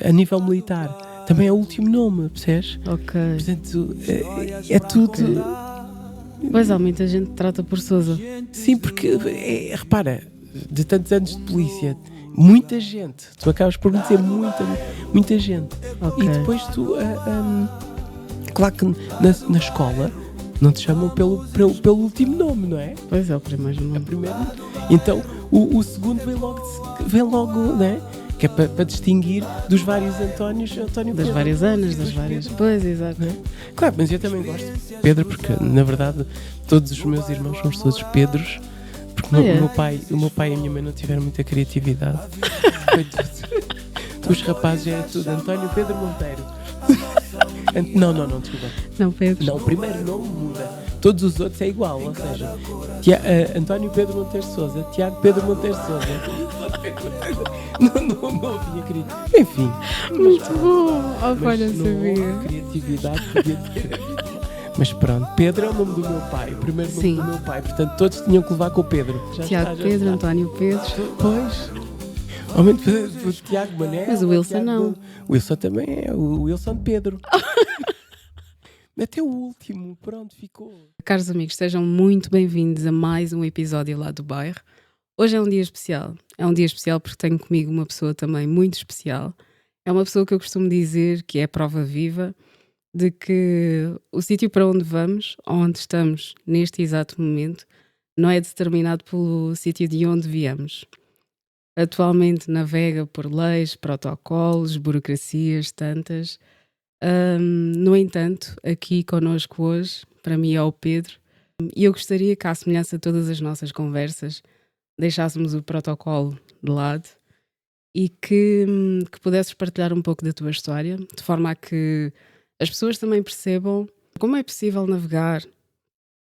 a nível militar. Também é o último nome, percebes? Ok. Portanto, é tudo... Pois há muita gente que trata por Sousa. Sim, porque, repara, de tantos anos de polícia, muita gente, tu acabas por dizer muita gente. Ok. E depois tu, claro que na escola não te chamam pelo último nome, não é? Pois é, o primeiro A nome. primeira. Então o segundo vem logo, não é? Que é para distinguir dos vários Antónios, António Das Pedro. várias Anas, das Dos várias. Pedro. Pois, exato. Claro, mas eu também gosto de Pedro, porque na verdade todos os meus irmãos são todos Pedros, porque É. o meu pai e a minha mãe não tiveram muita criatividade. Foi tudo. Os rapazes é tudo António Pedro Monteiro. Não, desculpa. Não, Pedro. Não, o primeiro nome muda. Todos os outros é igual, ou seja, António Pedro Monteiro Sousa, Tiago Pedro Monteiro Sousa. Não havia criatividade. Enfim. Muito bom. Oh, olha, Mas não sabia. houve criatividade, podia ter. Mas pronto, Pedro é o nome do meu pai, o primeiro nome Sim. do meu pai, portanto todos tinham que levar com o Pedro. Já Tiago está, já Pedro, está. António Pedro. Pois. Aumento o Tiago Mané. Mas o Wilson não. O Wilson também é, o Wilson Pedro. Até o último, pronto, ficou. Caros amigos, sejam muito bem-vindos a mais um episódio lá do bairro. Hoje é um dia especial. É um dia especial porque tenho comigo uma pessoa também muito especial. É uma pessoa que eu costumo dizer que é a prova viva de que o sítio para onde vamos, ou onde estamos neste exato momento, não é determinado pelo sítio de onde viemos. Atualmente navega por leis, protocolos, burocracias, tantas. No entanto, aqui connosco hoje, para mim é o Pedro, e eu gostaria que, à semelhança de todas as nossas conversas, deixássemos o protocolo de lado e que pudesses partilhar um pouco da tua história, de forma a que as pessoas também percebam como é possível navegar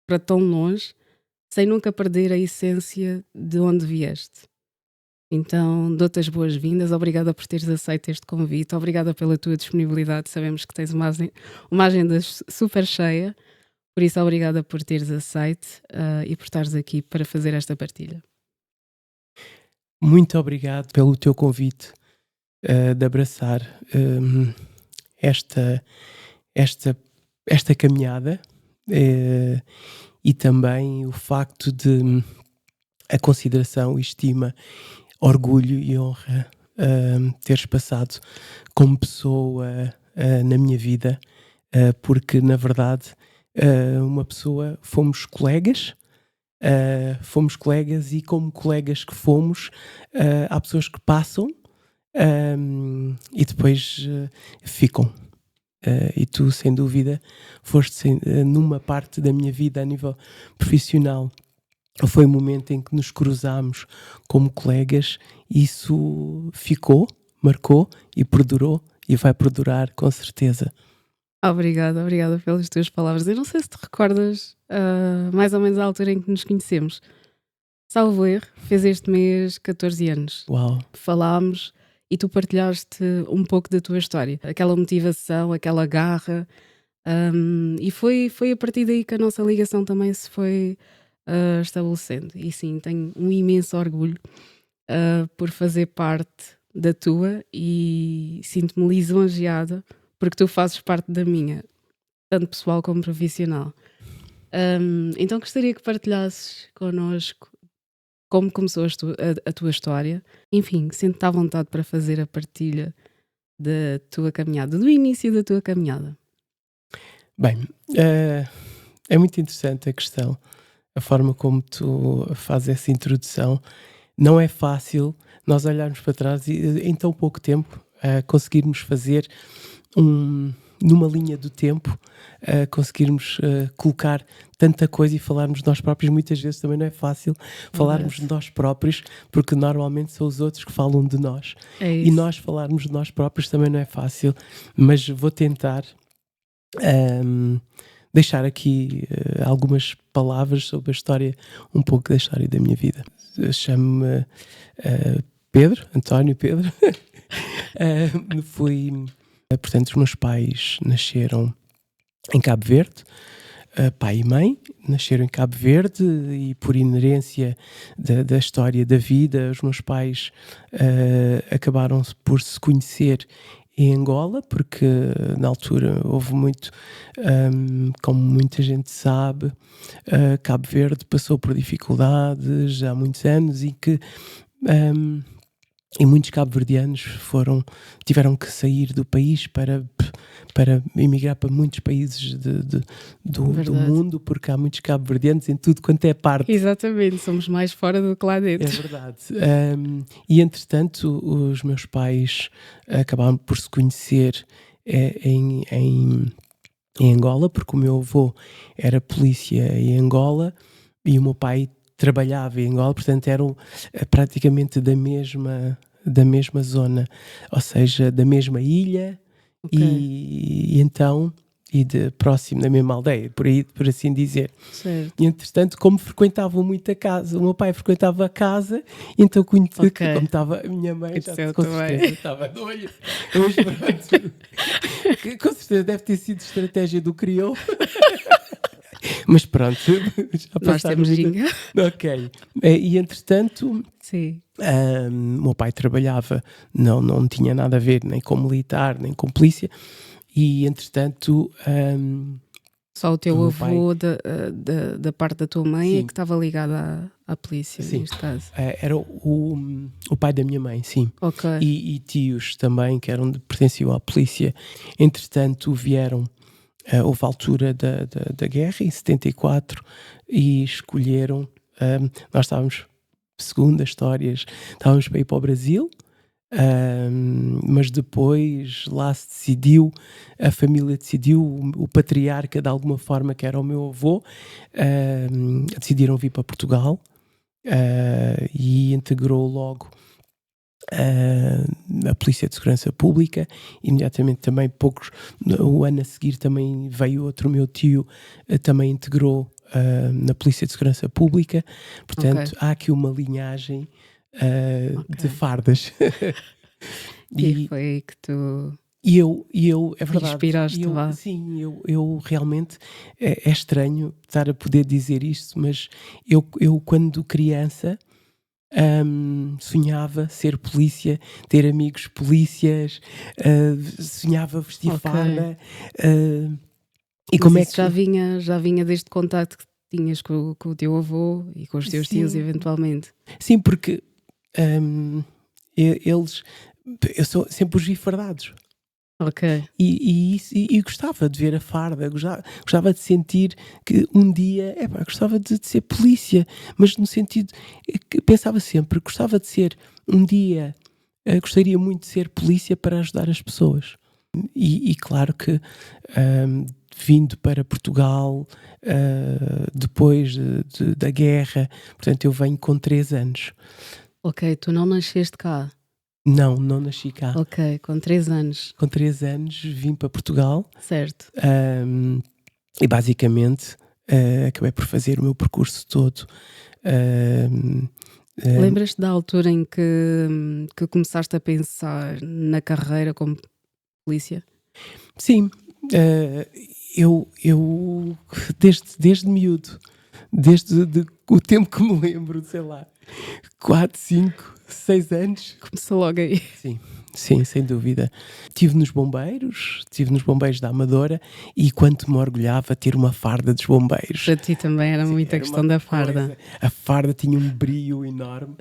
para tão longe sem nunca perder a essência de onde vieste. Então, dou-te as boas-vindas, obrigada por teres aceito este convite, obrigada pela tua disponibilidade, sabemos que tens uma agenda super cheia, por isso obrigada por teres aceito e por estares aqui para fazer esta partilha. Muito obrigado pelo teu convite de abraçar esta caminhada e também o facto de a consideração e estima, orgulho e honra teres passado como pessoa na minha vida, porque na verdade uma pessoa, fomos colegas e como colegas que fomos, há pessoas que passam e depois ficam. E tu, sem dúvida, foste numa parte da minha vida a nível profissional. Foi um momento em que nos cruzámos como colegas, e isso ficou, marcou e perdurou e vai perdurar com certeza. Obrigada pelas tuas palavras. Eu não sei se te recordas mais ou menos a altura em que nos conhecemos. Salvo erro, fez este mês 14 anos. Uau! Falámos e tu partilhaste um pouco da tua história. Aquela motivação, aquela garra. E foi a partir daí que a nossa ligação também se foi estabelecendo. E sim, tenho um imenso orgulho por fazer parte da tua e sinto-me lisonjeada porque tu fazes parte da minha, tanto pessoal como profissional. Então gostaria que partilhasses connosco como começou a tua história. Enfim, sente-te à vontade para fazer a partilha da tua caminhada, do início da tua caminhada. Bem, é muito interessante a questão, a forma como tu fazes essa introdução. Não é fácil nós olharmos para trás e em tão pouco tempo conseguirmos fazer numa linha do tempo, conseguirmos colocar tanta coisa e falarmos de nós próprios. Muitas vezes também não é fácil falarmos de nós próprios, porque normalmente são os outros que falam de nós. É isso. E nós falarmos de nós próprios também não é fácil, mas vou tentar deixar aqui algumas palavras sobre a história, um pouco da história da minha vida. Chamo-me Pedro, António Pedro. Portanto, os meus pais nasceram em Cabo Verde, pai e mãe nasceram em Cabo Verde, e por inerência da história da vida, os meus pais acabaram por se conhecer em Angola, porque na altura houve muito, como muita gente sabe, Cabo Verde passou por dificuldades há muitos anos hum, e muitos cabo-verdianos tiveram que sair do país para emigrar para muitos países do Verdade. mundo, porque há muitos cabo-verdianos em tudo quanto é parte. Exatamente, somos mais fora do que lá É dentro. verdade. E entretanto, os meus pais acabaram por se conhecer em Angola, porque o meu avô era polícia em Angola e o meu pai trabalhava em Angola, portanto eram praticamente da mesma zona, ou seja, da mesma ilha Ok, e então e de próximo da mesma aldeia, por assim dizer. certo. E entretanto, como frequentavam muito a casa, o meu pai frequentava a casa, então como estava a minha mãe, já Conheceu com também. certeza estava de olho. Mas pronto, com certeza deve ter sido estratégia do crioulo. Mas pronto, já Nós passaram temos muita... ginga. Ok. E entretanto, Sim. o meu pai trabalhava, não tinha nada a ver nem com militar, nem com polícia, e entretanto, Só o o teu meu pai, avô da parte da tua mãe é sim, que estava ligado à polícia, sim, neste caso. era o pai da minha mãe, sim, Ok, e tios também que pertenciam à polícia. Entretanto, vieram, houve a altura da guerra, em 74, e escolheram, nós estávamos, segundo as histórias, estávamos para ir para o Brasil. Mas depois lá se decidiu, a família decidiu, o patriarca de alguma forma, que era o meu avô, decidiram vir para Portugal, e integrou logo a Polícia de Segurança Pública. Imediatamente também, o ano a seguir também veio outro meu tio, também integrou na Polícia de Segurança Pública. Portanto, ok, há aqui uma linhagem de ok. fardas. E E, foi aí que tu é te verdade, inspiraste, vá. sim, eu realmente, é estranho estar a poder dizer isto, mas eu quando criança, sonhava ser polícia, ter amigos polícias, sonhava vestir Ok. farda, ah, e Mas como é isso que... já vinha desde contacto que tinhas com o teu avô e com os teus tios, Sim, eventualmente. sim, porque hum, eles, eu sempre os vi fardados. Ok, E gostava de ver a farda, gostava de sentir que um dia, gostava de ser polícia, mas no sentido que pensava sempre, gostava de ser um dia, gostaria muito de ser polícia para ajudar as pessoas. E claro que, vindo para Portugal, depois da guerra, portanto eu venho com 3 anos. ok, tu não nasceste cá. Não nasci cá. Ok, com 3 anos, Com 3 anos vim para Portugal. certo. E basicamente, acabei por fazer o meu percurso todo. Ahm, ahm, Lembras-te da altura em que começaste a pensar na carreira como polícia? sim, ah, eu desde miúdo, o tempo que me lembro, sei lá, 4 5 6 anos. Começou logo aí. Sim, sim, sem dúvida. Estive nos bombeiros da Amadora, e quanto me orgulhava ter uma farda dos bombeiros. Para ti também era Sim, muita era uma questão da farda. coisa. A farda tinha um brilho enorme.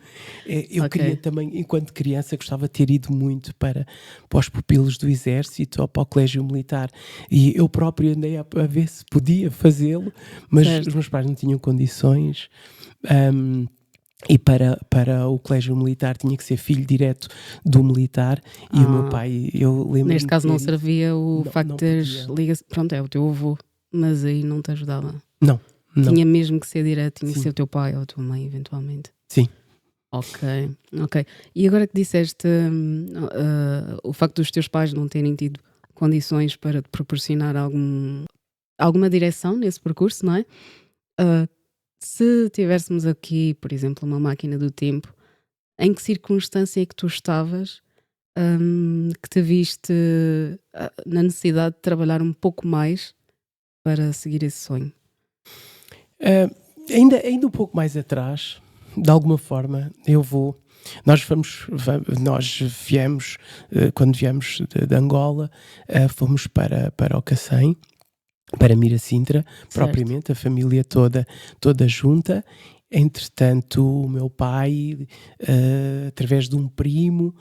Eu Ok, queria também, enquanto criança, gostava de ter ido muito para os pupilos do Exército ou para o Colégio Militar. E eu próprio andei a ver se podia fazê-lo, mas os certo. meus pais não tinham condições. Ahm, e para o Colégio Militar tinha que ser filho direto do militar, e o meu Ah, pai, eu lembro-me neste de caso não ter ido, servia o facto não de teres podia. ligação. Pronto, é o teu avô, mas aí não te ajudava. Não, Tinha mesmo que ser direto, tinha que sim, ser o teu pai ou a tua mãe, eventualmente. sim. Ok, ok. E agora que disseste o facto dos teus pais não terem tido condições para te proporcionar alguma direção nesse percurso, não é? Ah, se tivéssemos aqui, por exemplo, uma máquina do tempo, em que circunstância é que tu estavas, que te viste na necessidade de trabalhar um pouco mais para seguir esse sonho? Ah, ainda um pouco mais atrás, de alguma forma, eu vou. nós viemos, quando viemos de Angola, fomos para o Cacém, para Miracintra, propriamente, a família toda junta. Entretanto, o meu pai, através de um primo,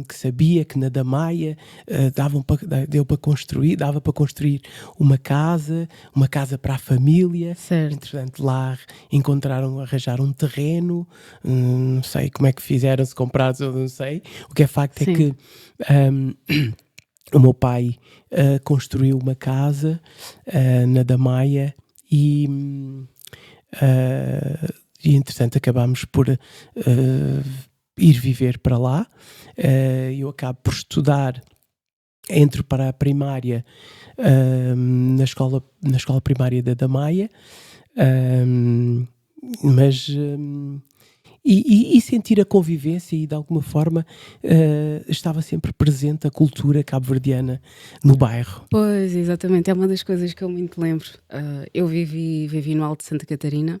que sabia que na Damaia dava para construir uma casa para a família. Certo. Entretanto, lá arranjaram um terreno, não sei como é que fizeram, se compraram, não sei. O que é facto é que o meu pai construiu uma casa na Damaia e entretanto acabámos por ir viver para lá. Eu acabo por estudar, entro para a primária na escola primária da Damaia, mas e sentir a convivência e de alguma forma estava sempre presente a cultura cabo-verdiana no bairro. Pois, exatamente, é uma das coisas que eu muito lembro. Eu vivi no Alto de Santa Catarina,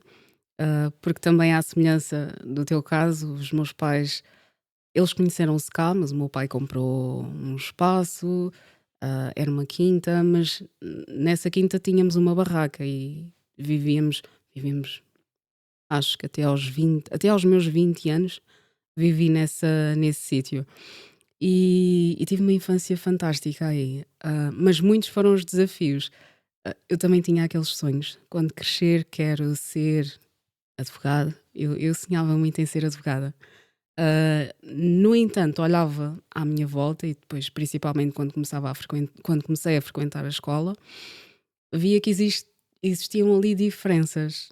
porque também à semelhança do teu caso, os meus pais, eles conheceram-se cá, mas o meu pai comprou um espaço, era uma quinta, mas nessa quinta tínhamos uma barraca e vivíamos acho que até aos meus 20 anos vivi nesse sítio. E tive uma infância fantástica aí. Mas muitos foram os desafios. Eu também tinha aqueles sonhos. Quando crescer, quero ser advogada. Eu sonhava muito em ser advogada. No entanto, olhava à minha volta e depois, principalmente quando comecei a frequentar a escola, via que existiam ali diferenças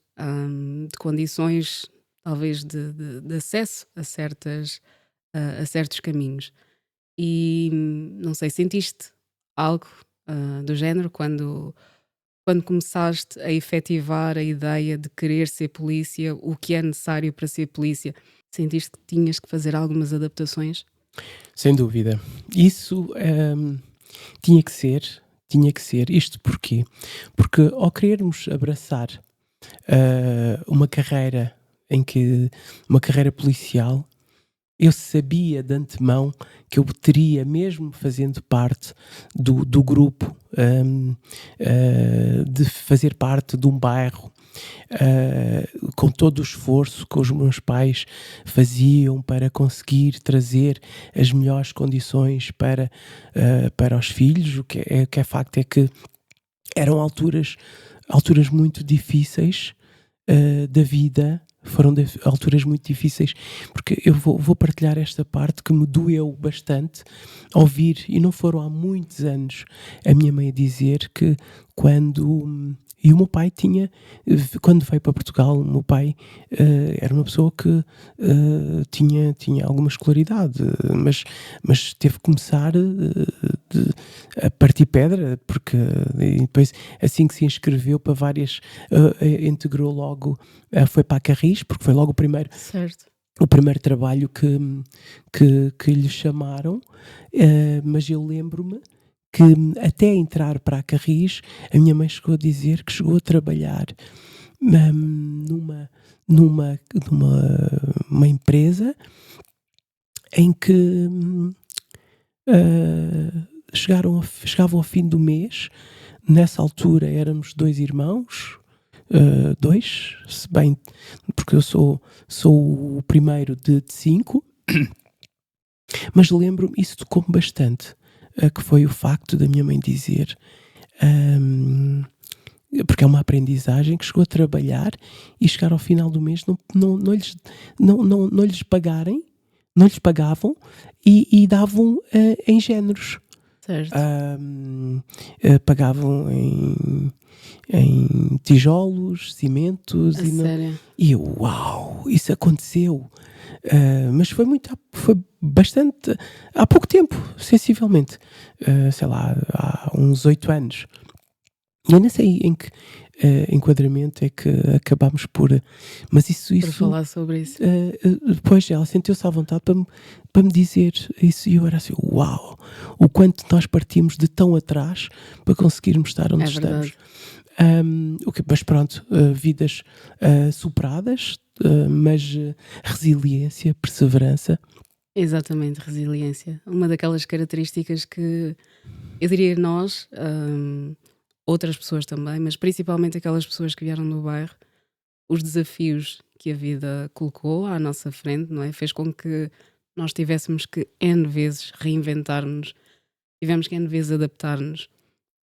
de condições, talvez de acesso a certos caminhos. E não sei, sentiste algo do género quando começaste a efetivar a ideia de querer ser polícia, o que é necessário para ser polícia? Sentiste que tinhas que fazer algumas adaptações? Sem dúvida. Isso tinha que ser. Isto porquê? Porque ao querermos abraçar uma carreira policial, eu sabia de antemão que eu teria, mesmo fazendo parte do grupo, de fazer parte de um bairro, com todo o esforço que os meus pais faziam para conseguir trazer as melhores condições para os filhos. O que é facto é que eram alturas muito difíceis da vida. Foram alturas muito difíceis, porque eu vou partilhar esta parte que me doeu bastante ouvir, e não foram há muitos anos, a minha mãe a dizer que e o meu pai quando veio para Portugal, o meu pai era uma pessoa que tinha alguma escolaridade, mas teve que começar a partir pedra, porque depois, assim que se inscreveu para várias, integrou logo, foi para a Carris, porque foi logo o primeiro trabalho que lhe chamaram, mas eu lembro-me que até entrar para a Carris, a minha mãe chegou a dizer que chegou a trabalhar numa empresa em que chegavam ao fim do mês. Nessa altura éramos 2 irmãos, se bem, porque eu sou o primeiro de 5, mas lembro-me, isso tocou-me bastante, que foi o facto da minha mãe dizer, porque é uma aprendizagem, que chegou a trabalhar e chegar ao final do mês não lhes pagavam e davam em géneros. Certo. Pagavam em tijolos, cimentos. Sério? E eu, uau, isso aconteceu. Mas foi bastante, há pouco tempo, sensivelmente, sei lá, há uns 8 anos. Eu não sei em que enquadramento é que acabámos por... Mas isso Por falar sobre isso. depois ela sentiu-se à vontade para me dizer isso, e eu era assim, uau, o quanto nós partimos de tão atrás para conseguirmos estar onde estamos. Mas pronto, vidas superadas, mas resiliência, perseverança. Exatamente, resiliência. Uma daquelas características que eu diria nós, outras pessoas também, mas principalmente aquelas pessoas que vieram do bairro, os desafios que a vida colocou à nossa frente, não é? Fez com que nós tivéssemos que N vezes reinventar-nos, tivemos que N vezes adaptar-nos.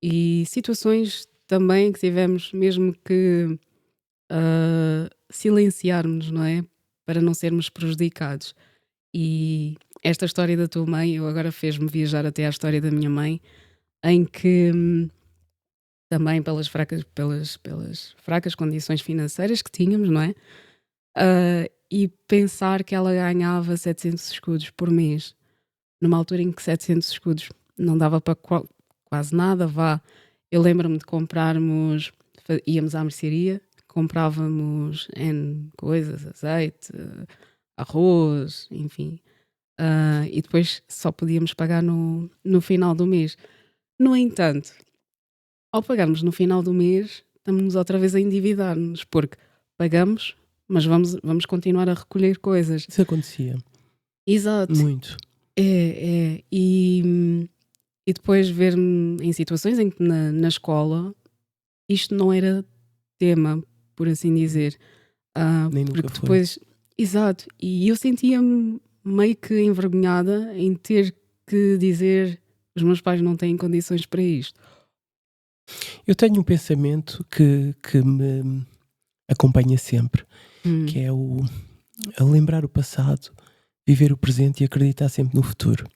E situações também que tivemos mesmo que silenciarmos, não é? Para não sermos prejudicados. E esta história da tua mãe, eu agora fez-me viajar até à história da minha mãe, em que também pelas fracas condições financeiras que tínhamos, não é? E pensar que ela ganhava 700 escudos por mês, numa altura em que 700 escudos não dava para quase nada, vá. Eu lembro-me de comprarmos, íamos à mercearia, comprávamos N coisas, azeite, arroz, enfim. E depois só podíamos pagar no final do mês. No entanto, ao pagarmos no final do mês, estamos outra vez a endividar-nos, porque pagamos, mas vamos continuar a recolher coisas. Isso acontecia. Exato. Muito. E depois ver-me em situações em que na escola isto não era tema, por assim dizer. Nem nunca porque foi. depois, exato, e eu sentia-me meio que envergonhada em ter que dizer os meus pais não têm condições para isto. Eu tenho um pensamento que me acompanha sempre, que é a lembrar o passado, viver o presente e acreditar sempre no futuro.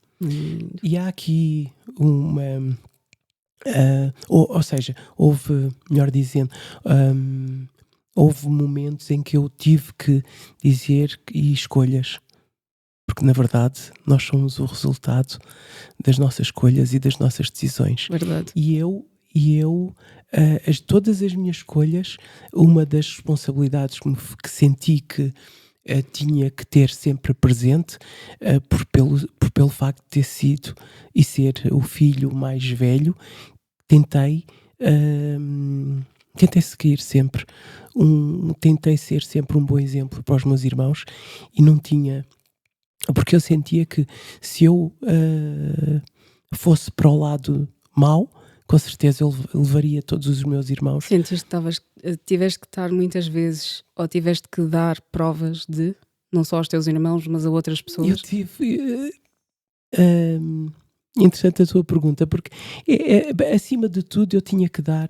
E há aqui uma... ou seja, houve, melhor dizendo, houve momentos em que eu tive que dizer e escolhas, porque na verdade nós somos o resultado das nossas escolhas e das nossas decisões. Verdade. E eu todas as minhas escolhas, uma das responsabilidades que senti que tinha que ter sempre presente, pelo facto de ter sido e ser o filho mais velho, tentei seguir sempre, tentei ser sempre um bom exemplo para os meus irmãos, e não tinha, porque eu sentia que se eu fosse para o lado mau, com certeza eu levaria todos os meus irmãos. Sentiste que tiveste que estar muitas vezes, ou tiveste que dar provas de, não só aos teus irmãos, mas a outras pessoas? Eu tive... interessante a tua pergunta, porque acima de tudo eu tinha que dar,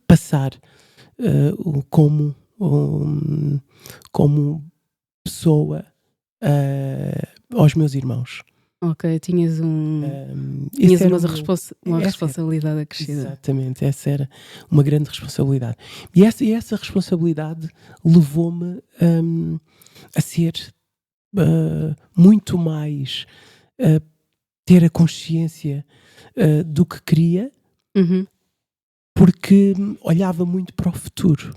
passar como pessoa aos meus irmãos. Ok, tinhas Esse era uma responsabilidade acrescida. Exatamente, essa era uma grande responsabilidade. E essa responsabilidade levou-me a ser muito mais, ter a consciência do que queria, porque olhava muito para o futuro.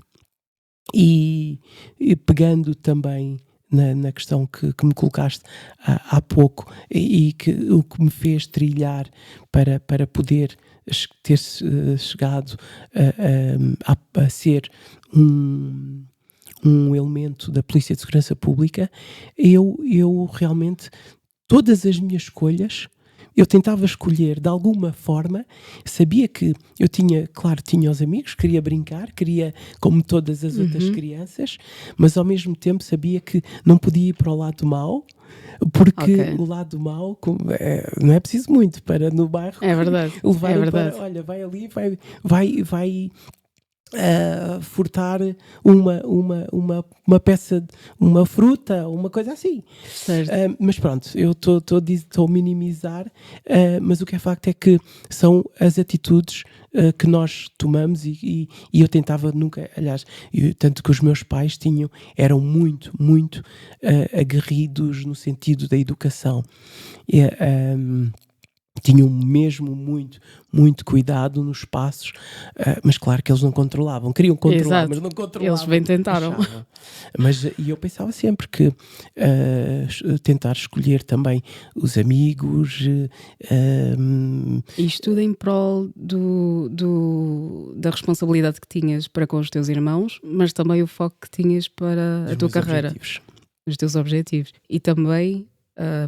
E pegando também na questão que me colocaste há pouco, e que o que me fez trilhar para poder ter chegado a ser um elemento da Polícia de Segurança Pública, eu realmente, todas as minhas escolhas, eu tentava escolher de alguma forma, sabia que eu tinha os amigos, queria brincar, como todas as outras crianças, mas ao mesmo tempo sabia que não podia ir para o lado mau, porque o lado mau não é preciso muito para no bairro. É verdade. Para, olha, vai ali, vai furtar uma peça, uma fruta, uma coisa assim. Mas pronto, eu estou a minimizar, mas o que é facto é que são as atitudes que nós tomamos, e eu tentava nunca, aliás, tanto que os meus pais eram muito, muito aguerridos no sentido da educação. tinham mesmo muito cuidado nos passos, mas claro que eles não controlavam. Queriam controlar, Exato. mas não controlavam. Eles bem tentaram. Achavam. E eu pensava sempre que tentar escolher também os amigos. Isto tudo em prol da responsabilidade que tinhas para com os teus irmãos, mas também o foco que tinhas para a tua carreira, objetivos. os teus objetivos. E também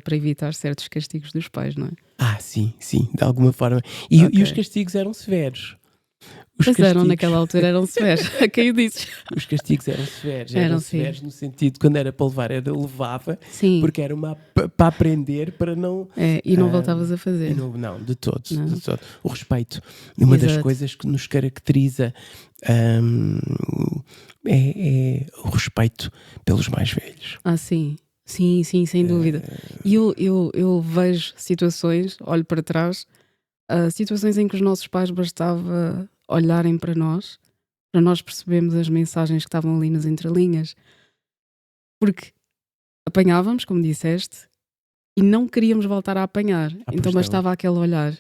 para evitar certos castigos dos pais, não é? Sim, de alguma forma. E Ok. os castigos eram severos. Pois eram, naquela altura eram severos. A quem o dizes? Os castigos eram severos. Eram, Eram sim. severos no sentido de quando era para levar, levava, Sim. porque era para aprender, para não. E não voltavas a fazer. Não, de todo. Não. De todo. O respeito. Uma das Exato. coisas que nos caracteriza é o respeito pelos mais velhos. Sim. Sim, sem dúvida. E eu vejo situações, olho para trás, situações em que os nossos pais bastava olharem para nós percebermos as mensagens que estavam ali nas entrelinhas. Porque apanhávamos, como disseste, e não queríamos voltar a apanhar. Pois Então não. bastava aquele olhar.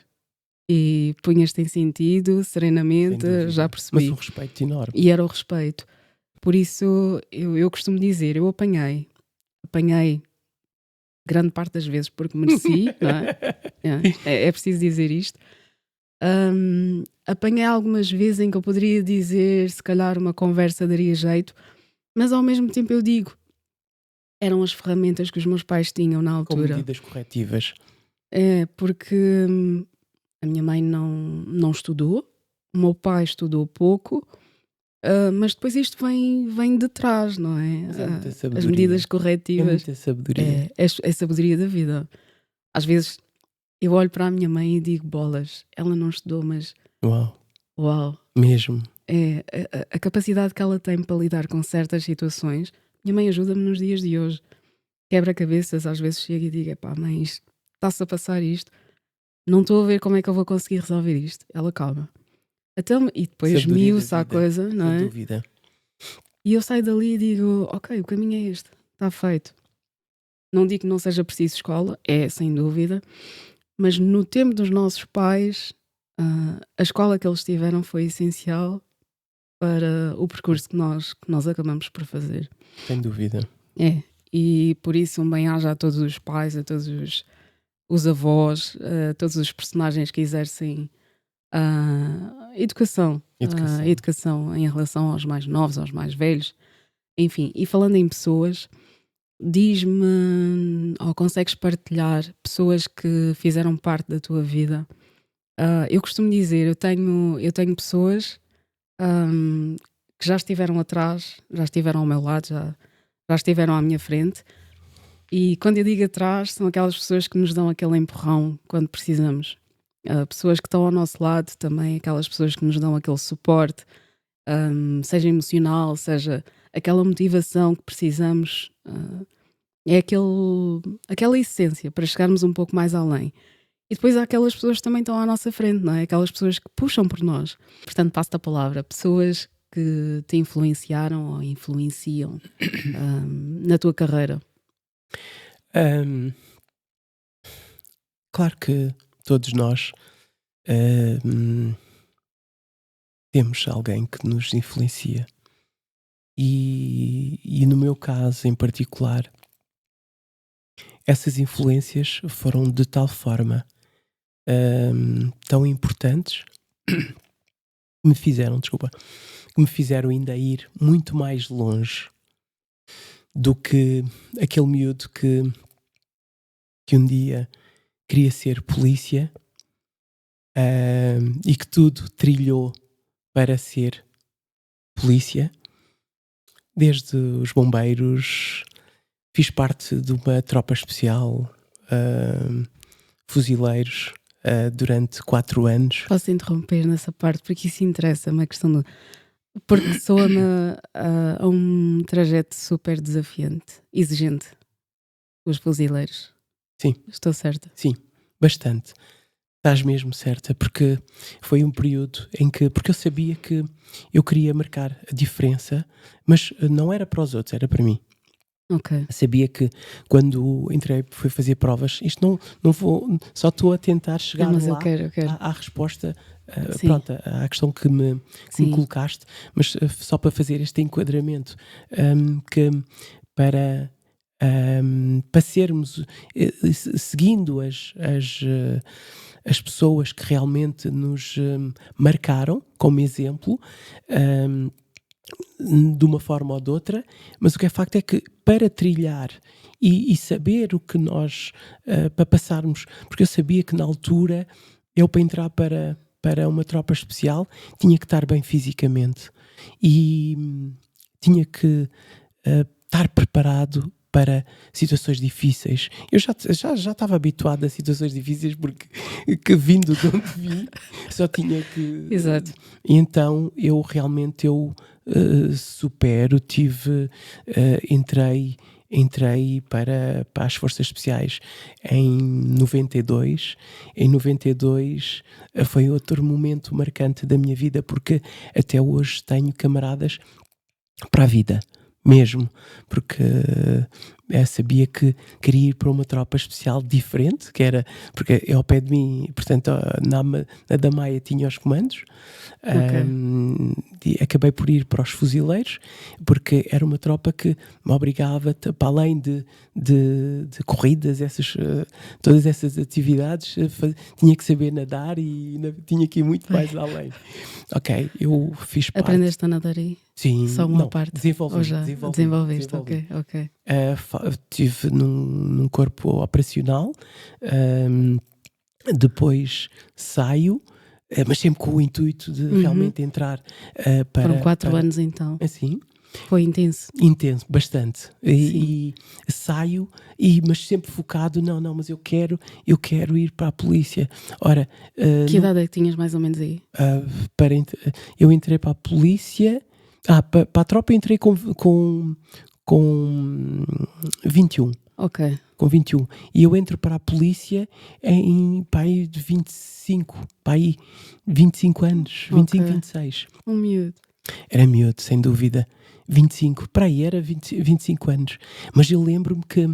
E punhas-te em sentido, serenamente, Sem dúvida. já percebi. Mas um respeito enorme. E era o respeito. Por isso, eu costumo dizer, eu apanhei grande parte das vezes porque mereci, não é? É preciso dizer isto. Apanhei algumas vezes em que eu poderia dizer, se calhar uma conversa daria jeito, mas ao mesmo tempo eu digo, eram as ferramentas que os meus pais tinham na Com altura. medidas corretivas. Porque a minha mãe não estudou, o meu pai estudou pouco, mas depois isto vem de trás, não é? Mas é muita As sabedoria. medidas É corretivas. muita sabedoria. É a sabedoria da vida. Às vezes eu olho para a minha mãe e digo, bolas, ela não estudou, mas uau, Mesmo. a capacidade que ela tem para lidar com certas situações. Minha mãe ajuda-me nos dias de hoje. Quebra-cabeças, às vezes chego e digo, mãe, está-se a passar isto, não estou a ver como é que eu vou conseguir resolver isto. Ela calma. Então, e depois Sabedoria da esmiuça a vida, coisa, não sem é? dúvida. E eu saio dali e digo, ok, o caminho é este, está feito. Não digo que não seja preciso escola, sem dúvida, mas no tempo dos nossos pais, a escola que eles tiveram foi essencial para o percurso que nós acabamos por fazer. Sem dúvida. E por isso um bem-aja a todos os pais, a todos os avós, a todos os personagens que exercem a educação em relação aos mais novos, aos mais velhos, enfim. E falando em pessoas, diz-me, ou consegues partilhar pessoas que fizeram parte da tua vida? Eu costumo dizer, eu tenho pessoas que já estiveram atrás, já estiveram ao meu lado, já estiveram à minha frente, e quando eu digo atrás, são aquelas pessoas que nos dão aquele empurrão quando precisamos. Pessoas que estão ao nosso lado também, aquelas pessoas que nos dão aquele suporte, seja emocional, seja aquela motivação que precisamos. É aquela essência para chegarmos um pouco mais além. E depois há aquelas pessoas que também estão à nossa frente, não é? Aquelas pessoas que puxam por nós. Portanto, passo-te a palavra. Pessoas que te influenciaram ou influenciam na tua carreira. Claro que todos nós temos alguém que nos influencia. E no meu caso em particular, essas influências foram de tal forma tão importantes que me fizeram ainda ir muito mais longe do que aquele miúdo que um dia queria ser polícia e que tudo trilhou para ser polícia. Desde os bombeiros, fiz parte de uma tropa especial, fuzileiros, durante 4 anos. Posso interromper nessa parte porque isso interessa-me, a questão porque soa-me a um trajeto super desafiante, exigente, os fuzileiros. Sim. Estou certa? Sim, bastante. Estás mesmo certa, porque foi um período em que, porque eu sabia que eu queria marcar a diferença, mas não era para os outros, era para mim. Ok. Sabia que quando entrei, fui fazer provas, isto não vou, só estou a tentar Não, chegar mas eu lá quero, eu quero. à resposta, Sim, pronto, à questão que me sim. colocaste, mas só para fazer este enquadramento, que para, para sermos, seguindo as pessoas que realmente nos marcaram como exemplo, hum, de uma forma ou de outra, mas o que é facto é que para trilhar e saber o que nós, para passarmos, porque eu sabia que na altura, eu para entrar para uma tropa especial, tinha que estar bem fisicamente e tinha que estar preparado para situações difíceis. Eu já estava habituado a situações difíceis porque que vindo de onde vim só tinha que. Exato. Então eu realmente supero, entrei para as Forças Especiais em 92. Em 92 foi outro momento marcante da minha vida porque até hoje tenho camaradas para a vida, mesmo, porque sabia que queria ir para uma tropa especial diferente, que era, porque é ao pé de mim, portanto, na Damaia tinha os comandos, Ok. e acabei por ir para os fuzileiros, porque era uma tropa que me obrigava, para além de corridas, todas essas atividades, tinha que saber nadar e tinha que ir muito mais além. Ok, eu fiz parte. Aprendeste a nadar aí? Sim, Só uma não, parte? desenvolvi, Ou já desenvolveste? desenvolvi. Ok. Estive num corpo operacional, ahm, depois saio, mas sempre com o intuito de Uhum. realmente entrar Foram 4 para anos então. assim, Foi intenso. intenso, bastante. Sim. E saio, mas sempre focado, não, mas eu quero ir para a polícia. Ora, Que idade é que tinhas mais ou menos aí? eu entrei para a polícia, para a tropa entrei com 21. Ok. Com 21. E eu entro para a polícia para aí de 25, para aí 25 anos, 25, Ok. 26. Um miúdo. Era miúdo, sem dúvida. 25, para aí era 25 anos. Mas eu lembro-me que,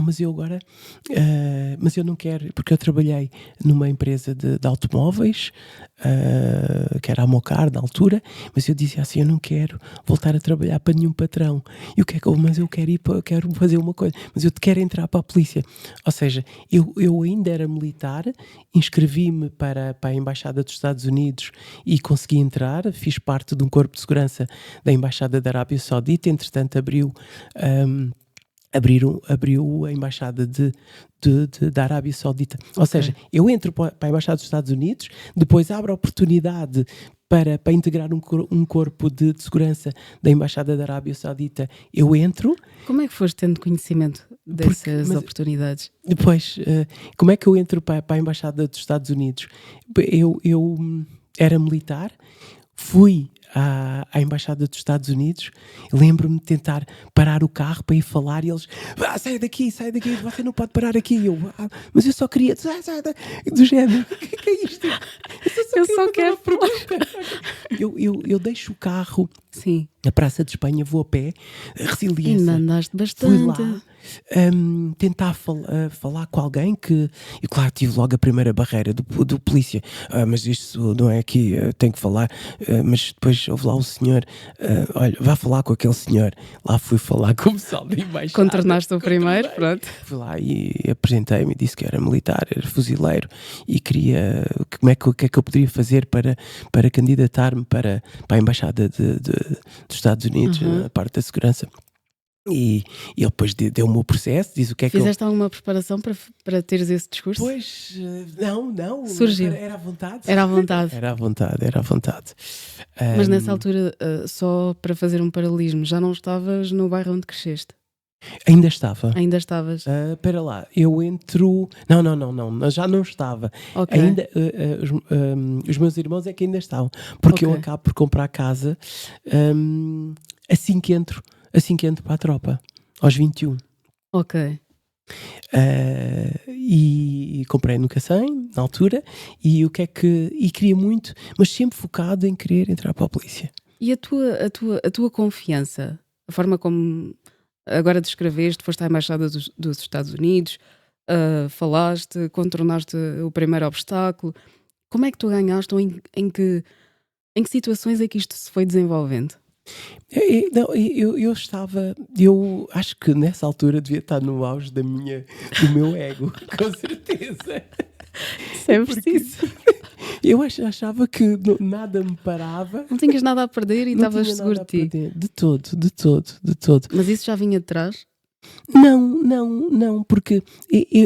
mas eu agora, mas eu não quero, porque eu trabalhei numa empresa de automóveis, que era a Mocar na altura, mas eu dizia assim, eu não quero voltar a trabalhar para nenhum patrão. E o que é que mas eu quero eu quero fazer uma coisa, mas eu quero entrar para a polícia. Ou seja, eu ainda era militar, inscrevi-me para a Embaixada dos Estados Unidos e consegui entrar, fiz parte de um corpo de segurança da Embaixada da Arábia Saudita, entretanto abriu a Embaixada da Arábia Saudita. Ou seja, eu entro para a Embaixada dos Estados Unidos, depois abro a oportunidade para integrar um corpo de segurança da Embaixada da Arábia Saudita, eu entro. Como é que foste tendo conhecimento dessas oportunidades? Depois, como é que eu entro para a Embaixada dos Estados Unidos? Eu era militar, fui à Embaixada dos Estados Unidos, lembro-me de tentar parar o carro para ir falar e eles, sai daqui, você não pode parar aqui. Mas eu só queria, sai do género, o que é isto? Eu só quero eu deixo o carro. Sim. Na Praça de Espanha, vou a pé, resiliência. Ainda andaste bastante. Fui lá tentar falar com alguém e claro, tive logo a primeira barreira do polícia. Mas isto não é aqui, tenho que falar. Mas depois houve lá o senhor, olha, vá falar com aquele senhor. Lá fui falar com o pessoal da embaixada. Contornaste o primeiro, pronto. Fui lá e apresentei-me, disse que era militar, era fuzileiro e queria, o que é que eu poderia fazer para candidatar-me para a Embaixada dos Estados Unidos, na parte da segurança. E ele depois deu-me o processo, diz o que é que Fizeste alguma preparação para teres esse discurso? Pois, não. Surgiu. Era à vontade. Era à vontade. Era à vontade. Mas nessa altura, só para fazer um paralelismo, já não estavas no bairro onde cresceste? Ainda estava. Ainda estavas? Espera lá, eu entro... Não, já não estava. Ok. Ainda, os meus irmãos é que ainda estavam. Porque eu acabo por comprar casa assim que entro para a tropa, aos 21. Ok. E comprei no Cacém, na altura, e queria muito, mas sempre focado em querer entrar para a polícia. E a tua confiança, a forma como agora descreveste, foste à Embaixada dos Estados Unidos, falaste, contornaste o primeiro obstáculo. Como é que tu ganhaste ou em que situações é que isto se foi desenvolvendo? Não, eu acho que nessa altura devia estar no auge do meu ego, com certeza. Isso é Porque preciso. eu achava que nada me parava, Não tinhas nada a perder e não estavas tinha seguro nada a de ti. perder, de todo, de todo, de todo. Mas isso já vinha de trás? Não, não, não, porque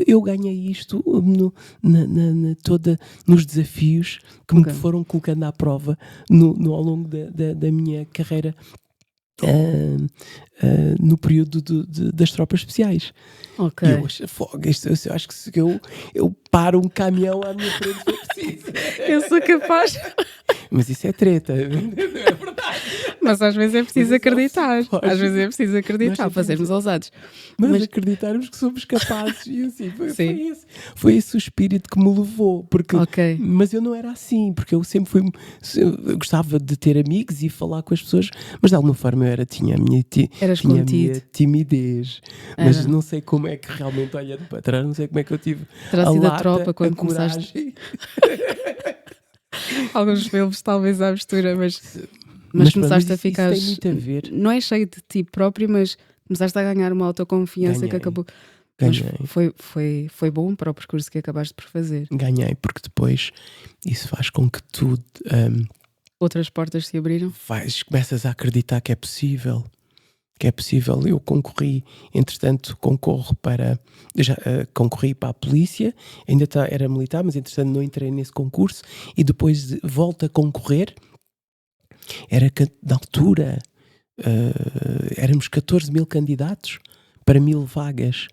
eu ganhei isto nos desafios que me Ok. foram colocando à prova ao longo da minha carreira, no período das tropas especiais. Ok. E eu acho, fogo, eu acho que se eu paro um caminhão à minha frente se for preciso. Eu sou capaz. Mas isso é treta, não é verdade? Mas às vezes é preciso Mas isso é acreditar. psicológico. Às vezes é preciso Nós acreditar sentimos- para sermos ousados. Mas, Mas- acreditarmos que somos capazes e assim, Sim. foi esse o espírito que me levou, porque, Ok. mas eu não era assim, porque eu sempre eu gostava de ter amigos e falar com as pessoas, mas de alguma forma tinha a minha, Eras tinha a contido. minha timidez, mas Era. não sei como é que realmente, olhando para trás, não sei como é que eu tive Terá a sido a lata, tropa a quando começaste. coragem. Alguns filmes talvez à mistura, mas Mas pronto, começaste a isso ficar. tem muito a ver. Não é cheio de ti próprio, mas começaste a ganhar uma autoconfiança que Ganhei. acabou. Mas Ganhei. foi bom para o percurso que acabaste por fazer. Ganhei, porque depois isso faz com que tu Outras portas se abriram? começas a acreditar que é possível. Que é possível. Eu concorri, entretanto, concorri para a polícia, ainda era militar, mas entretanto não entrei nesse concurso e depois volto a concorrer. Era que na altura éramos 14 mil candidatos para 1000 vagas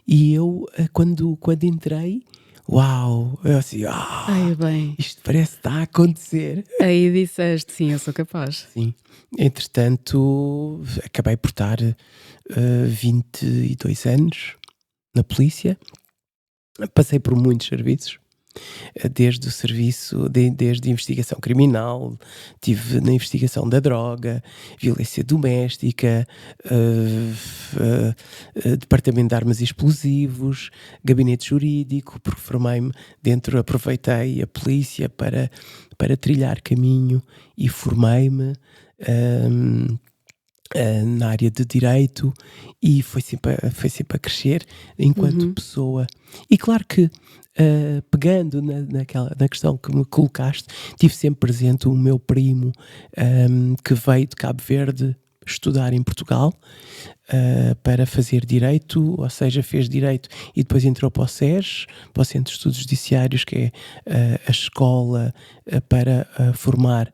e eu, quando entrei, uau, eu assim, Ai, bem. isto parece que está a acontecer. Aí disseste, sim, eu sou capaz. Sim. Entretanto, acabei por estar 22 anos na polícia. Passei por muitos serviços, desde o serviço, desde a investigação criminal, tive na investigação da droga, violência doméstica, departamento de armas e explosivos, gabinete jurídico, porque formei-me aproveitei a polícia para trilhar caminho e formei-me na área de direito e foi sempre a crescer enquanto pessoa. E claro que pegando na questão que me colocaste, tive sempre presente o meu primo que veio de Cabo Verde estudar em Portugal para fazer direito, ou seja, fez direito e depois entrou para o SES, para o Centro de Estudos Judiciários, que é a escola para formar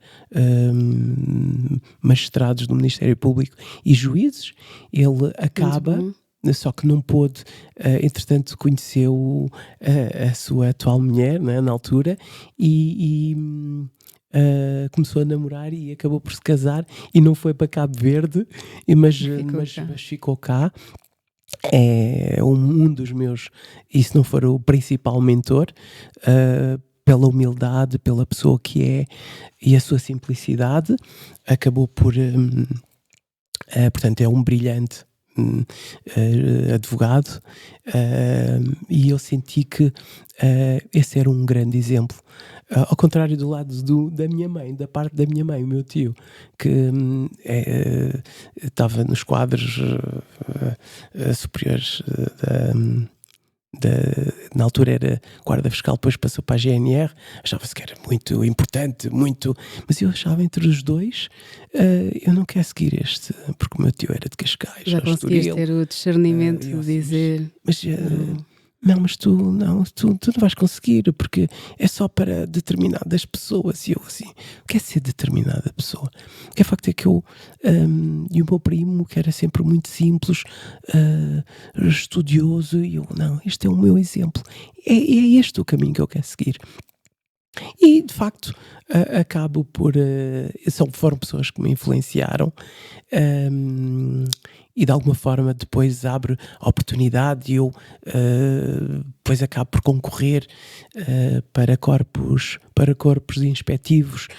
magistrados do Ministério Público e juízes. Ele acaba, só que não pôde, entretanto conheceu a sua atual mulher, né, na altura, e começou a namorar e acabou por se casar e não foi para Cabo Verde, mas ficou cá. É um dos meus, e se não for o principal mentor, pela humildade, pela pessoa que é e a sua simplicidade, acabou por portanto é um brilhante advogado, e eu senti que esse era um grande exemplo, ao contrário do lado da minha mãe, da parte da minha mãe, o meu tio, que estava nos quadros superiores na altura era guarda fiscal, depois passou para a GNR, achava-se que era muito importante, mas eu achava entre os dois, eu não quero seguir este, porque o meu tio era de Cascais. Já conseguias Estoril, ter o discernimento de dizer mas tu não vais conseguir, porque é só para determinadas pessoas. E eu assim, o que é ser determinada pessoa? O que é facto é que eu e o meu primo, que era sempre muito simples, estudioso, e eu, não, este é o meu exemplo, é este o caminho que eu quero seguir. E, de facto, acabo por. Foram pessoas que me influenciaram, hum, e de alguma forma depois abre a oportunidade e eu depois acabo por concorrer para corpos inspectivos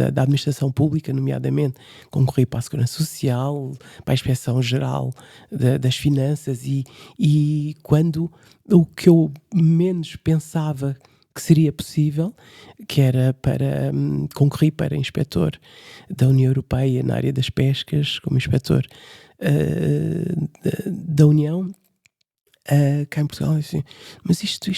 da administração pública, nomeadamente concorri para a Segurança Social, para a Inspeção-Geral das Finanças e quando o que eu menos pensava que seria possível, que era para concorrer para inspetor da União Europeia na área das pescas, como inspetor da União, cá em Portugal, assim, mas isto, e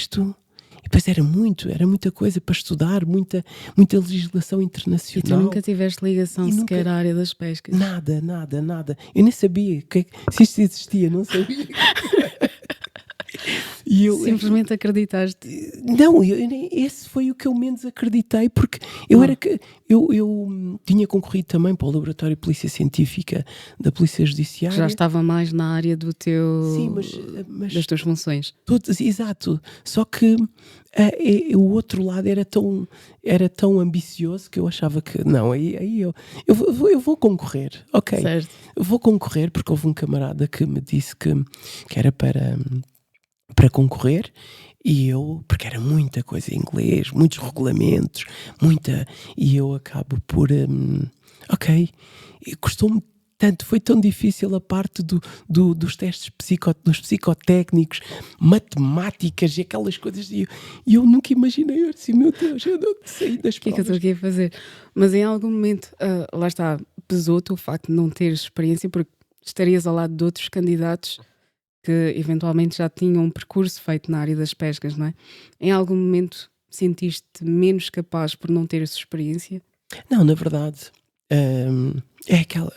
depois era muita coisa para estudar, muita legislação E tu internacional. nunca tiveste ligação E nunca- sequer à área das pescas? Nada. Eu nem sabia se isto existia, não sabia. E eu, Simplesmente acreditaste. Não, esse foi o que eu menos acreditei, porque eu tinha concorrido também para o Laboratório de Polícia Científica da Polícia Judiciária. Já estava mais na área do teu, Sim, mas das tuas funções. exato. Só que o outro lado era tão ambicioso que eu achava que não, aí eu vou concorrer, ok. Certo. Eu vou concorrer porque houve um camarada que me disse que era para concorrer e eu, porque era muita coisa em inglês, muitos regulamentos, e eu acabo por, ok, e custou-me tanto, foi tão difícil a parte dos testes dos psicotécnicos, matemáticas e aquelas coisas, e eu nunca imaginei, eu disse, meu Deus, eu não sei das O que é que eu provas. estou aqui a fazer? Mas em algum momento, lá está, pesou-te o facto de não teres experiência, porque estarias ao lado de outros candidatos que eventualmente já tinham um percurso feito na área das pescas, não é? Em algum momento sentiste menos capaz por não ter essa experiência? Não, na verdade, é aquela.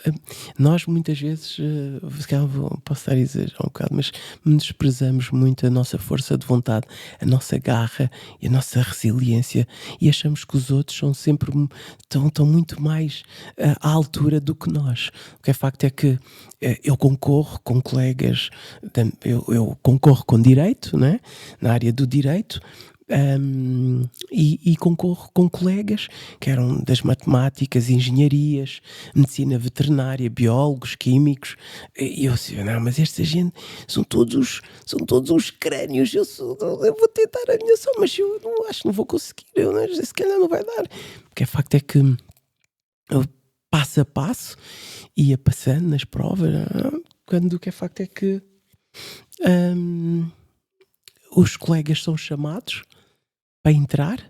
Nós muitas vezes, se calhar posso estar a exagerar um bocado, mas desprezamos muito a nossa força de vontade, a nossa garra e a nossa resiliência e achamos que os outros são sempre estão muito mais à altura do que nós. O que é facto é que eu concorro com colegas, eu concorro com direito, né? Na área do direito. E concorro com colegas que eram das matemáticas, engenharias, medicina veterinária, biólogos, químicos, e eu assim, não, mas esta gente são todos uns crânios, eu vou tentar a minha só, mas eu não, acho que não vou conseguir, se calhar não vai dar, porque o facto é que eu, passo a passo ia passando nas provas, quando o que é facto é que os colegas são chamados para entrar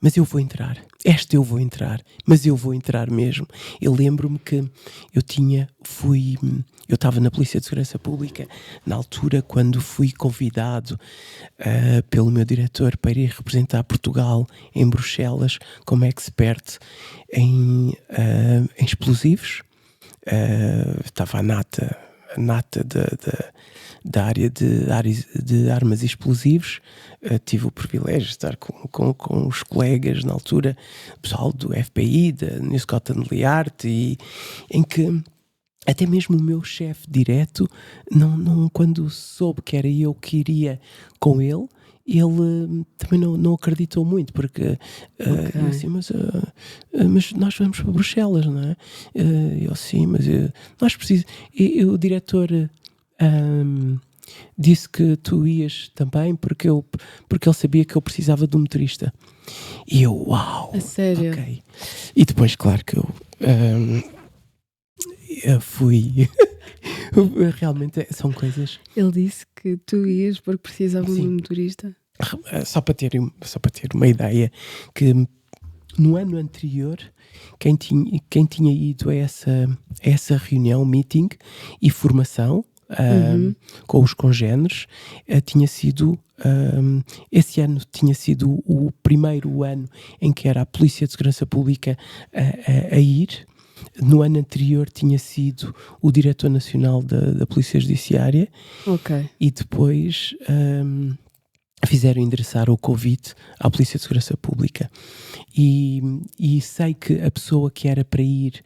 mas eu vou entrar. Eu vou entrar, mas eu vou entrar mesmo. Eu lembro-me que eu estava na Polícia de Segurança Pública na altura quando fui convidado pelo meu diretor para ir representar Portugal em Bruxelas como expert em explosivos. Estava a nata da área de armas e explosivos. Tive o privilégio de estar com os colegas na altura, o pessoal do FBI, da New Scotland Yard, e em que até mesmo o meu chefe direto, quando soube que era eu que iria com ele também não acreditou muito, porque eu assim, mas nós vamos para Bruxelas, não é? Eu sim, mas nós precisamos. E o diretor disse que tu ias também porque ele sabia que eu precisava de um motorista. E eu, uau! A sério? Ok. E depois, claro que eu fui. Realmente são coisas. Ele disse que tu ias porque precisavam de um motorista? Só para ter uma ideia, que no ano anterior quem tinha ido a essa reunião, meeting e formação com os congêneres, tinha sido esse ano tinha sido o primeiro ano em que era a Polícia de Segurança Pública a ir. No ano anterior tinha sido o Diretor Nacional da Polícia Judiciária. Ok. E depois fizeram endereçar o convite à Polícia de Segurança Pública. E sei que a pessoa que era para ir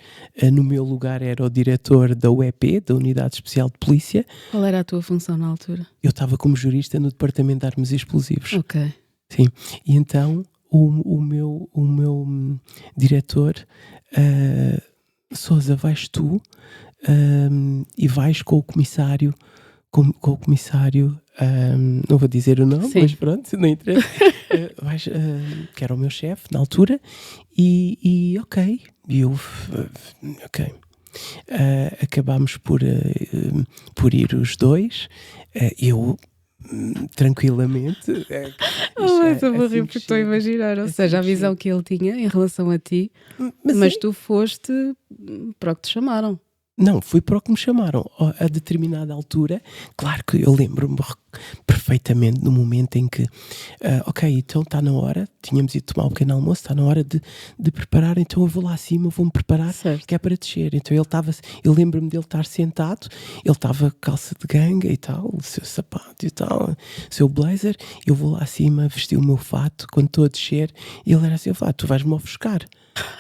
no meu lugar era o diretor da UEP, da Unidade Especial de Polícia. Qual era a tua função na altura? Eu estava como jurista no Departamento de Armas e Explosivos. Ok. sim. E então o meu diretor, Sousa, vais tu, e vais com o comissário, com o comissário, não vou dizer o nome, Sim. mas pronto, não interessa. Vais, que era o meu chefe na altura, e ok, e eu, ok. Acabámos por ir os dois, eu tranquilamente. Mas eu vou Assim rir que porque estou a chego, imaginar, ou assim seja, a que visão chego. que ele tinha em relação a ti, Mas mas é, tu foste para o que te chamaram. não, fui para o que me chamaram. A determinada altura, claro que eu lembro-me perfeitamente do momento em que, ok, então está na hora, tínhamos ido tomar um pequeno almoço, está na hora de preparar, então eu vou lá acima, vou-me preparar, Certo. que é para descer. Então eu lembro-me dele estar sentado, ele estava com calça de ganga e tal, o seu sapato e tal, o seu blazer, eu vou lá acima, vesti o meu fato, quando estou a descer, e ele era assim, tu vais-me ofuscar.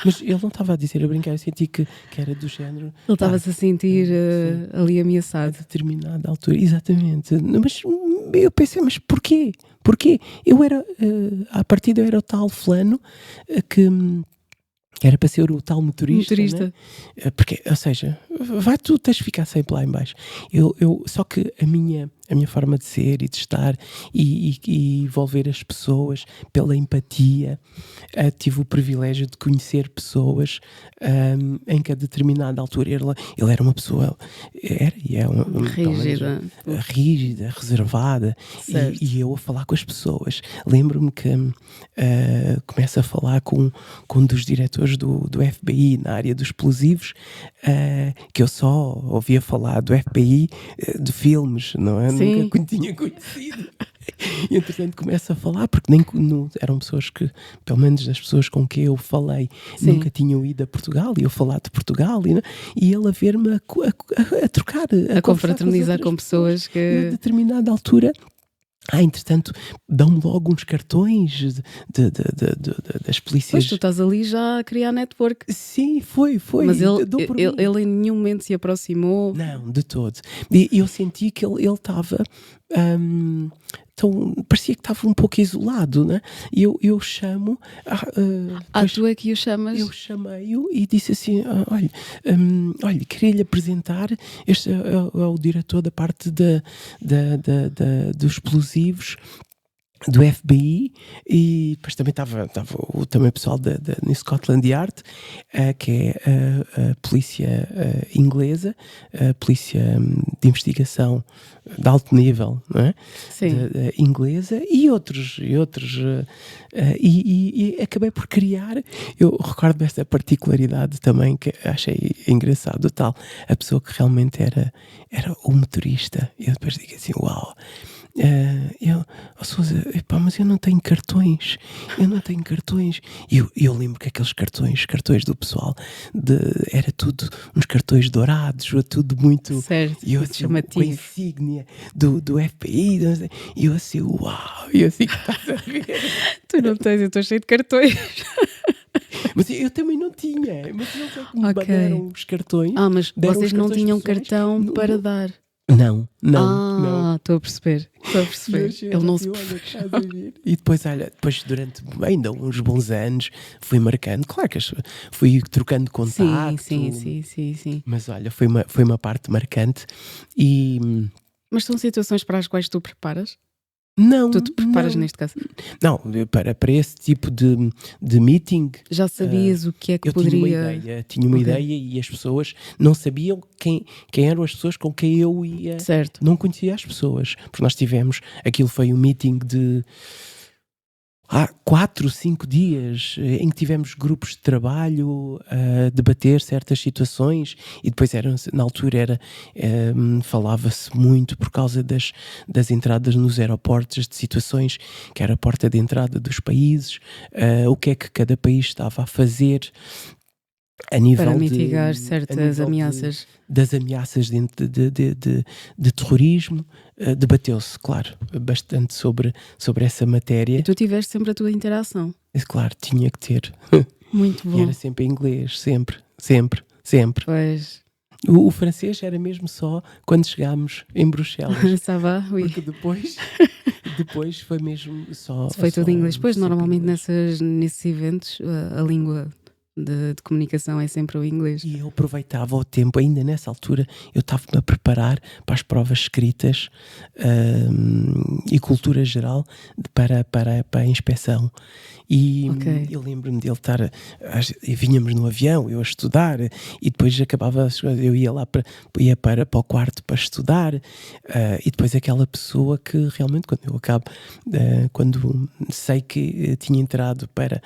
Mas ele não estava a dizer a brincar, eu senti que era do género. Ele estava-se a sentir sim. ali A ameaçado. determinada altura, exatamente. Mas eu pensei, mas porquê? Porquê? Eu era, à partida eu era o tal fulano, que era para ser o tal motorista, Motorista. né? Porque, ou seja, tu tens de ficar sempre lá em baixo. Só que a minha forma de ser e de estar e envolver as pessoas pela empatia, tive o privilégio de conhecer pessoas, em que a determinada altura ele era uma pessoa, e é Rígida. rígida, reservada, Certo. e eu a falar com as pessoas. Lembro-me que começo a falar com um dos diretores do FBI na área dos explosivos, que eu só ouvia falar do FBI de filmes, não é? Sim. Nunca tinha conhecido. E entretanto começo a falar, porque nem eram pessoas que, pelo menos das pessoas com quem eu falei, Sim. nunca tinham ido a Portugal, e eu falar de Portugal, e ele a ver-me a trocar, A confraternizar com pessoas E a que. determinada altura, entretanto, dão-me logo uns cartões das polícias. Pois tu estás ali já a criar network. Sim, foi. Mas Dou por mim. ele em nenhum momento se aproximou. Não, de todo. E eu senti que ele estava. Então, parecia que estava um pouco isolado, né? E eu chamo. Tu é que o chamas? Eu chamei-o e disse assim: olha, queria-lhe apresentar. Este é o diretor da parte dos explosivos do FBI, e depois também estava também o pessoal da New Scotland Yard, que é a polícia inglesa, a polícia de investigação de alto nível, não é? Sim. Inglesa, e outros, e acabei por criar. Eu recordo esta particularidade também, que achei engraçado, tal, a pessoa que realmente era o motorista. E eu depois digo assim, uau. Sousa, mas eu não tenho cartões. E eu lembro que aqueles cartões do pessoal, era tudo uns cartões dourados, tudo muito. Certo, E eu muito assim, chamativo. com a insígnia do FBI, e eu assim, uau, e eu assim, que estás a ver? Tu não tens, eu estou cheio de cartões. Mas eu também não tinha. Mas eles é que me Ok. deram os cartões. Mas deram vocês os não cartões tinham pessoais. cartão para dar. Não. Estou a perceber. Ele não se. E depois, depois durante ainda uns bons anos fui marcando, claro que fui trocando contacto. Sim. Mas olha, foi uma parte marcante. Mas são situações para as quais tu preparas? Não. Tu te preparas não. neste caso? Não, para esse tipo de meeting. Já sabias o que é que eu poderia. tinha uma Ok. ideia, e as pessoas não sabiam quem eram as pessoas com quem eu ia. Certo. Não conhecia as pessoas, porque nós tivemos, aquilo foi um meeting de 4, 5 dias, em que tivemos grupos de trabalho a debater certas situações, e depois na altura falava-se muito por causa das entradas nos aeroportos, de situações que era a porta de entrada dos países, o que é que cada país estava a fazer a nível Para mitigar certas ameaças. das ameaças de terrorismo. Debateu-se, claro, bastante sobre essa matéria. E tu tiveste sempre a tua interação. Claro, tinha que ter. Muito bom. E era sempre em inglês, sempre. Pois. O francês era mesmo só quando chegámos em Bruxelas. Ça va? Oui. Porque depois foi mesmo só. Foi tudo em inglês. Pois, sempre normalmente inglês. nesses eventos, a língua de comunicação é sempre o inglês. E eu aproveitava o tempo, ainda nessa altura, eu estava-me a preparar para as provas escritas e cultura geral para a inspeção. E Ok. eu lembro-me dele estar. E vinhamos no avião, eu a estudar, e depois acabava, eu ia lá ia para o quarto para estudar, e depois aquela pessoa que realmente, quando sei que tinha entrado para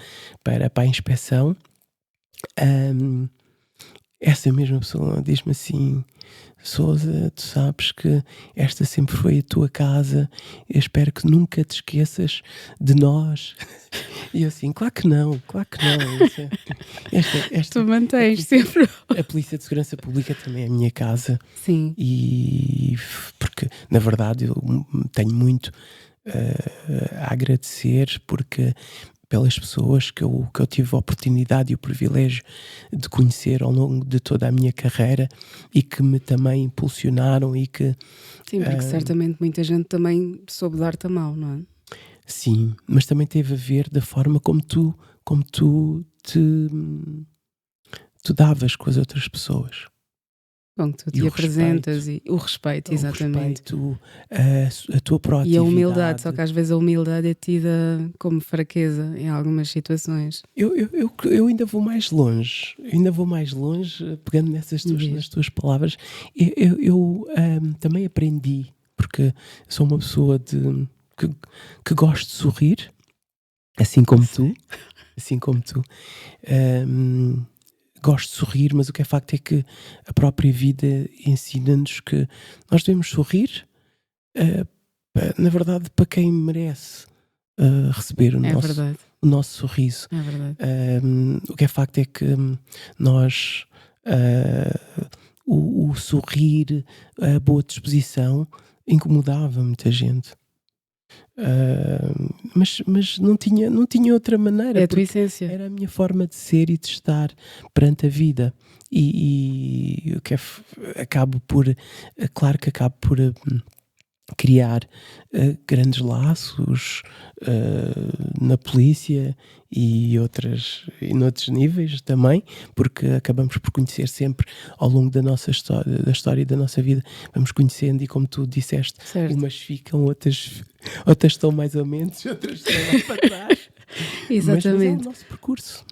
a inspeção. Essa mesma pessoa diz-me assim: Sousa, tu sabes que esta sempre foi a tua casa, eu espero que nunca te esqueças de nós. E eu assim, claro que não. Tu mantens sempre. A Polícia de Segurança Pública também é a minha casa. Sim. E porque, na verdade, eu tenho muito a agradecer pelas pessoas que eu tive a oportunidade e o privilégio de conhecer ao longo de toda a minha carreira e que me também impulsionaram e que... Sim, porque certamente muita gente também soube dar-te a mão, não é? Sim, mas também teve a ver da forma como tu davas com as outras pessoas. Bom, que tu E te o apresentas e o respeito, exatamente. O respeito, a tua proatividade. E a humildade, só que às vezes a humildade é tida como fraqueza em algumas situações. Eu ainda vou mais longe, pegando nas tuas palavras. Eu também aprendi, porque sou uma pessoa que gosto de sorrir, assim como tu. Gosto de sorrir, mas o que é facto é que a própria vida ensina-nos que nós devemos sorrir, na verdade, para quem merece receber o nosso sorriso. É verdade. O que é facto é que nós, o sorrir, a boa disposição, incomodava muita gente. Mas não tinha outra maneira. É a tua essência. Era a minha forma de ser e de estar perante a vida. E o que acabo por criar grandes laços na polícia e noutros níveis também, porque acabamos por conhecer sempre ao longo da nossa história, da história da nossa vida, vamos conhecendo e como tu disseste, certo. Umas ficam, outras estão mais ou menos, outras estão lá para trás. Exatamente. Mas é o nosso percurso.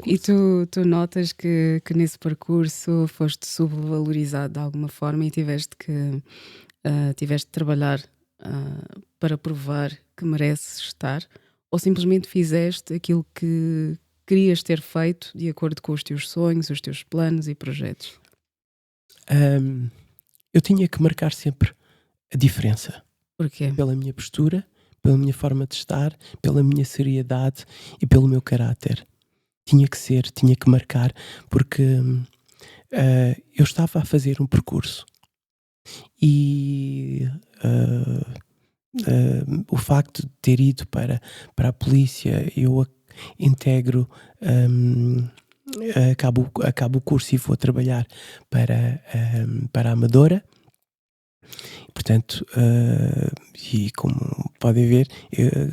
E tu notas que nesse percurso foste subvalorizado de alguma forma e tiveste de trabalhar para provar que mereces estar, ou simplesmente fizeste aquilo que querias ter feito de acordo com os teus sonhos, os teus planos e projetos? Eu tinha que marcar sempre a diferença. Porquê? Pela minha postura, pela minha forma de estar, pela minha seriedade e pelo meu caráter. Tinha que marcar, porque eu estava a fazer um percurso e o facto de ter ido para a polícia, eu integro, acabo o curso e vou trabalhar para a Amadora. Portanto, e como podem ver,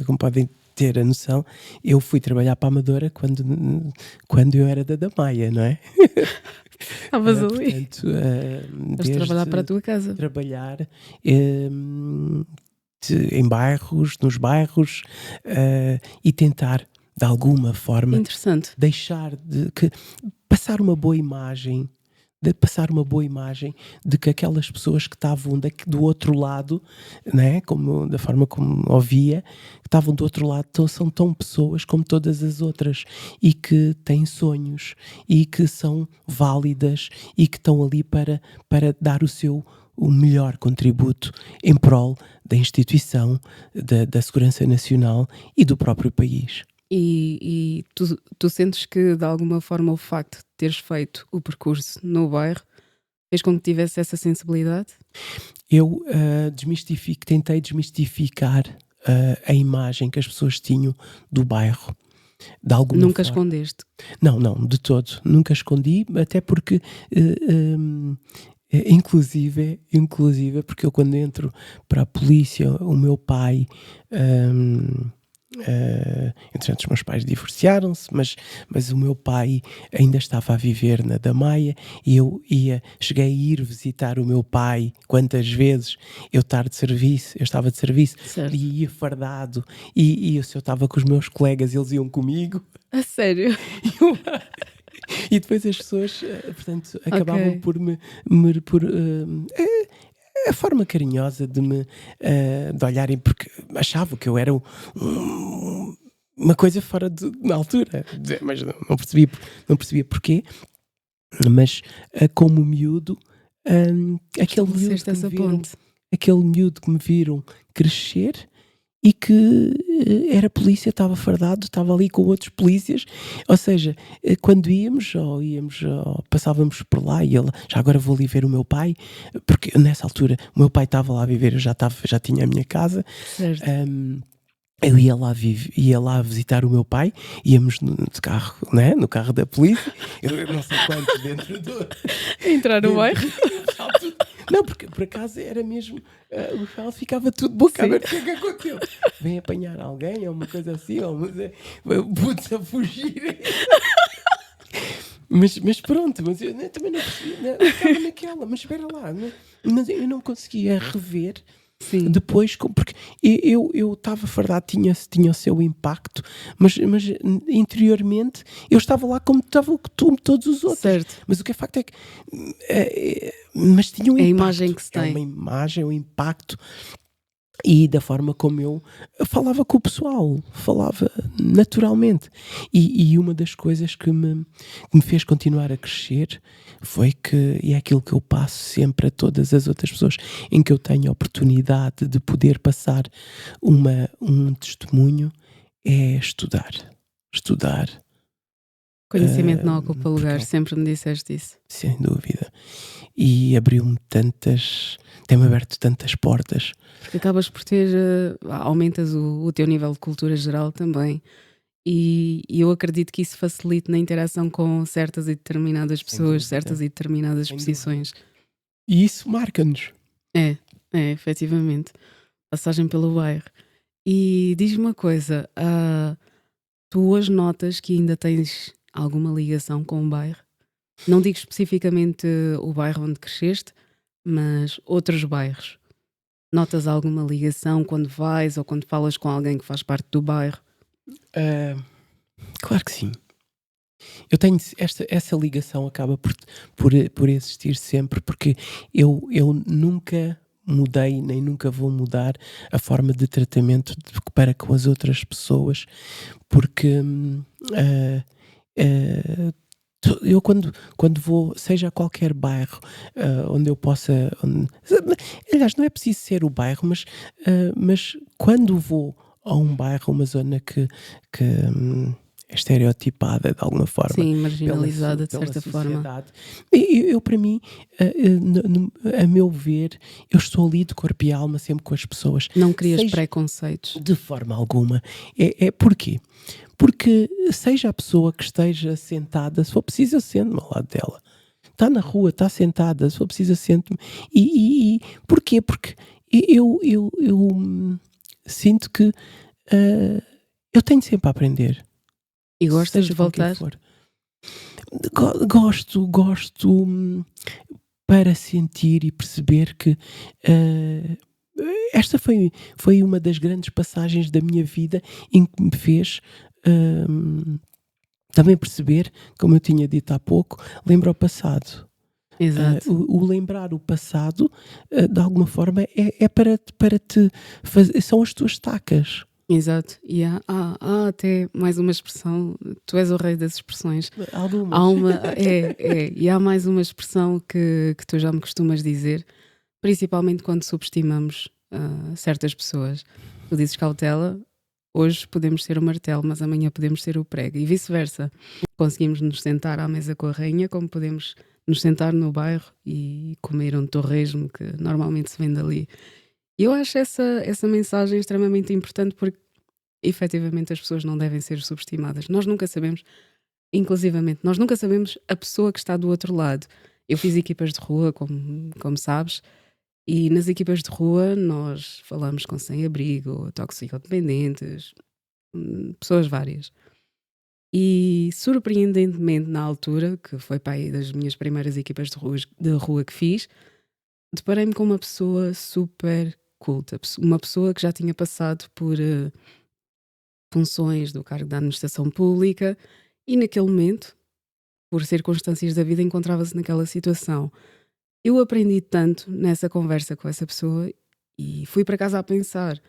como podem ter a noção, eu fui trabalhar para a Amadora quando eu era da Damaia, não é? Estavas ali. Portanto, Vais trabalhar para a tua casa. Trabalhar em bairros, nos bairros, e tentar, de alguma forma, interessante, passar uma boa imagem, de que aquelas pessoas que estavam do outro lado, né, da forma como ouvia, que estavam do outro lado, são tão pessoas como todas as outras e que têm sonhos e que são válidas e que estão ali para dar o melhor contributo em prol da instituição, da segurança nacional e do próprio país. E tu sentes que de alguma forma o facto de teres feito o percurso no bairro fez com que tivesse essa sensibilidade? Eu tentei desmistificar a imagem que as pessoas tinham do bairro de alguma Nunca forma. escondeste. Não, não, de todo. Nunca escondi, até porque, inclusive, porque eu quando entro para a polícia, o meu pai, hum, entretanto os meus pais divorciaram-se, mas o meu pai ainda estava a viver na Damaia e cheguei a ir visitar o meu pai quantas vezes eu estava de serviço Certo. e ia fardado e se eu estava com os meus colegas eles iam comigo. A sério? E depois as pessoas, portanto, acabavam Ok. por a forma carinhosa de olharem, porque achavam que eu era uma coisa fora na altura, mas não percebia porquê, mas como miúdo, Estabeleceste essa ponte. aquele miúdo que me viram crescer e que era polícia, estava fardado, estava ali com outros polícias, ou seja, quando íamos ou passávamos por lá e ele, já agora vou ali ver o meu pai, porque nessa altura o meu pai estava lá a viver, eu já tinha a minha casa, Certo. eu ia lá visitar o meu pai, íamos de carro, né? No carro da polícia, eu não sei quantos dentro do... Entrar no bairro. Não, porque por acaso era mesmo, o pessoal ficava tudo boca Sim. aberta, o que é que aconteceu? Vem apanhar alguém, ou uma coisa assim, ou putos a fugir. Mas pronto, mas eu também não percebia, estava naquela, mas espera lá, mas eu não conseguia rever Sim. depois, porque eu estava fardado, tinha o seu impacto, mas interiormente eu estava lá como estava todos os outros. Certo. Mas o que é facto é que mas tinha um É a impacto. imagem que se É tem. uma imagem, um impacto. E da forma como eu falava com o pessoal, falava naturalmente. E uma das coisas que me fez continuar a crescer foi que, e é aquilo que eu passo sempre a todas as outras pessoas em que eu tenho a oportunidade de poder passar um testemunho, é estudar. Estudar, Conhecimento não ocupa porque lugar, sempre me disseste isso. sem dúvida. E abriu-me tem-me aberto tantas portas. Porque acabas por ter, aumentas o teu nível de cultura geral também. E eu acredito que isso facilite na interação com certas e determinadas pessoas, dúvida. certas e determinadas Sem dúvida. posições. E isso marca-nos. É, efetivamente. Passagem pelo bairro. E diz-me uma coisa, tu hoje notas que ainda tens alguma ligação com o bairro? Não digo especificamente o bairro onde cresceste, mas outros bairros. Notas alguma ligação quando vais ou quando falas com alguém que faz parte do bairro? Claro que sim. Eu tenho essa ligação acaba por existir sempre, porque eu nunca mudei, nem nunca vou mudar a forma de tratamento para com as outras pessoas, porque eu quando vou, seja a qualquer bairro onde eu possa. Aliás, não é preciso ser o bairro, mas quando vou a um bairro, uma zona que é estereotipada de alguma forma Sim, marginalizada de pela certa forma. sociedade. Eu, para mim, a meu ver, eu estou ali de corpo e alma sempre com as pessoas. Não crias Seja- preconceitos. De forma alguma. Porquê? Porque seja a pessoa que esteja sentada, se for preciso, eu sento-me ao lado dela. Está na rua, está sentada, se for preciso, eu sento-me. E porquê? Porque eu sinto que eu tenho sempre a aprender. E gostas Seja de com quem voltar? for. Gosto para sentir e perceber que esta foi uma das grandes passagens da minha vida em que me fez também perceber, como eu tinha dito há pouco, lembra o passado. Exato. O lembrar o passado, de alguma forma, é para te fazer, são as tuas tacas. Exato. E há até mais uma expressão, tu és o rei das expressões. Algumas. Há uma, e há mais uma expressão que tu já me costumas dizer, principalmente quando subestimamos certas pessoas. Tu dizes cautela, hoje podemos ser o martelo, mas amanhã podemos ser o prego, e vice-versa. Conseguimos nos sentar à mesa com a rainha, como podemos nos sentar no bairro e comer um torresmo que normalmente se vende ali. E eu acho essa mensagem extremamente importante porque efetivamente as pessoas não devem ser subestimadas. Nós nunca sabemos, inclusivamente, nós nunca sabemos a pessoa que está do outro lado. Eu fiz equipas de rua, como sabes, e nas equipas de rua nós falamos com sem-abrigo, toxicodependentes, pessoas várias. E surpreendentemente na altura, que foi para aí das minhas primeiras equipas de rua que fiz, deparei-me com uma pessoa super culta, uma pessoa que já tinha passado por funções do cargo da administração pública e naquele momento, por circunstâncias da vida, encontrava-se naquela situação. Eu aprendi tanto nessa conversa com essa pessoa e fui para casa a pensar.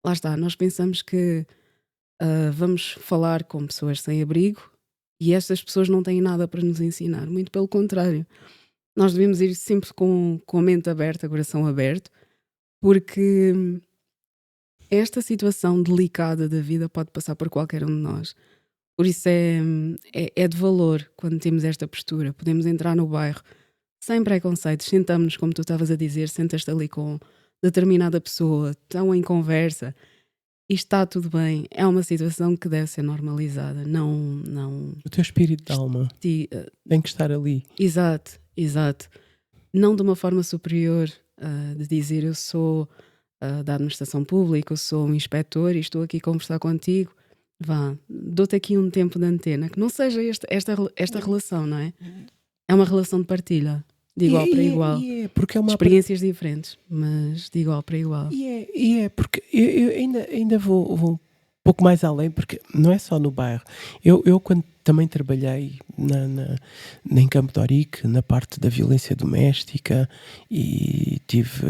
Lá está, nós pensamos que vamos falar com pessoas sem abrigo e estas pessoas não têm nada para nos ensinar, muito pelo contrário. Nós devemos ir sempre com a mente aberta, coração aberto, porque esta situação delicada da vida pode passar por qualquer um de nós. Por isso é de valor quando temos esta postura. Podemos entrar no bairro sem preconceitos, sentamos-nos, como tu estavas a dizer, sentas-te ali com determinada pessoa, estão em conversa e está tudo bem. É uma situação que deve ser normalizada. Não. O teu espírito de alma tem que estar ali. Exato. Não de uma forma superior, de dizer eu sou da administração pública, eu sou um inspetor e estou aqui a conversar contigo. Vá, dou-te aqui um tempo de antena, que não seja esta relação, não é? É uma relação de partilha, de igual para igual. Porque é uma experiências diferentes, mas de igual para igual. Porque eu ainda vou um pouco mais além, porque não é só no bairro. Eu quando também trabalhei em Campo de Ourique, na parte da violência doméstica, e tive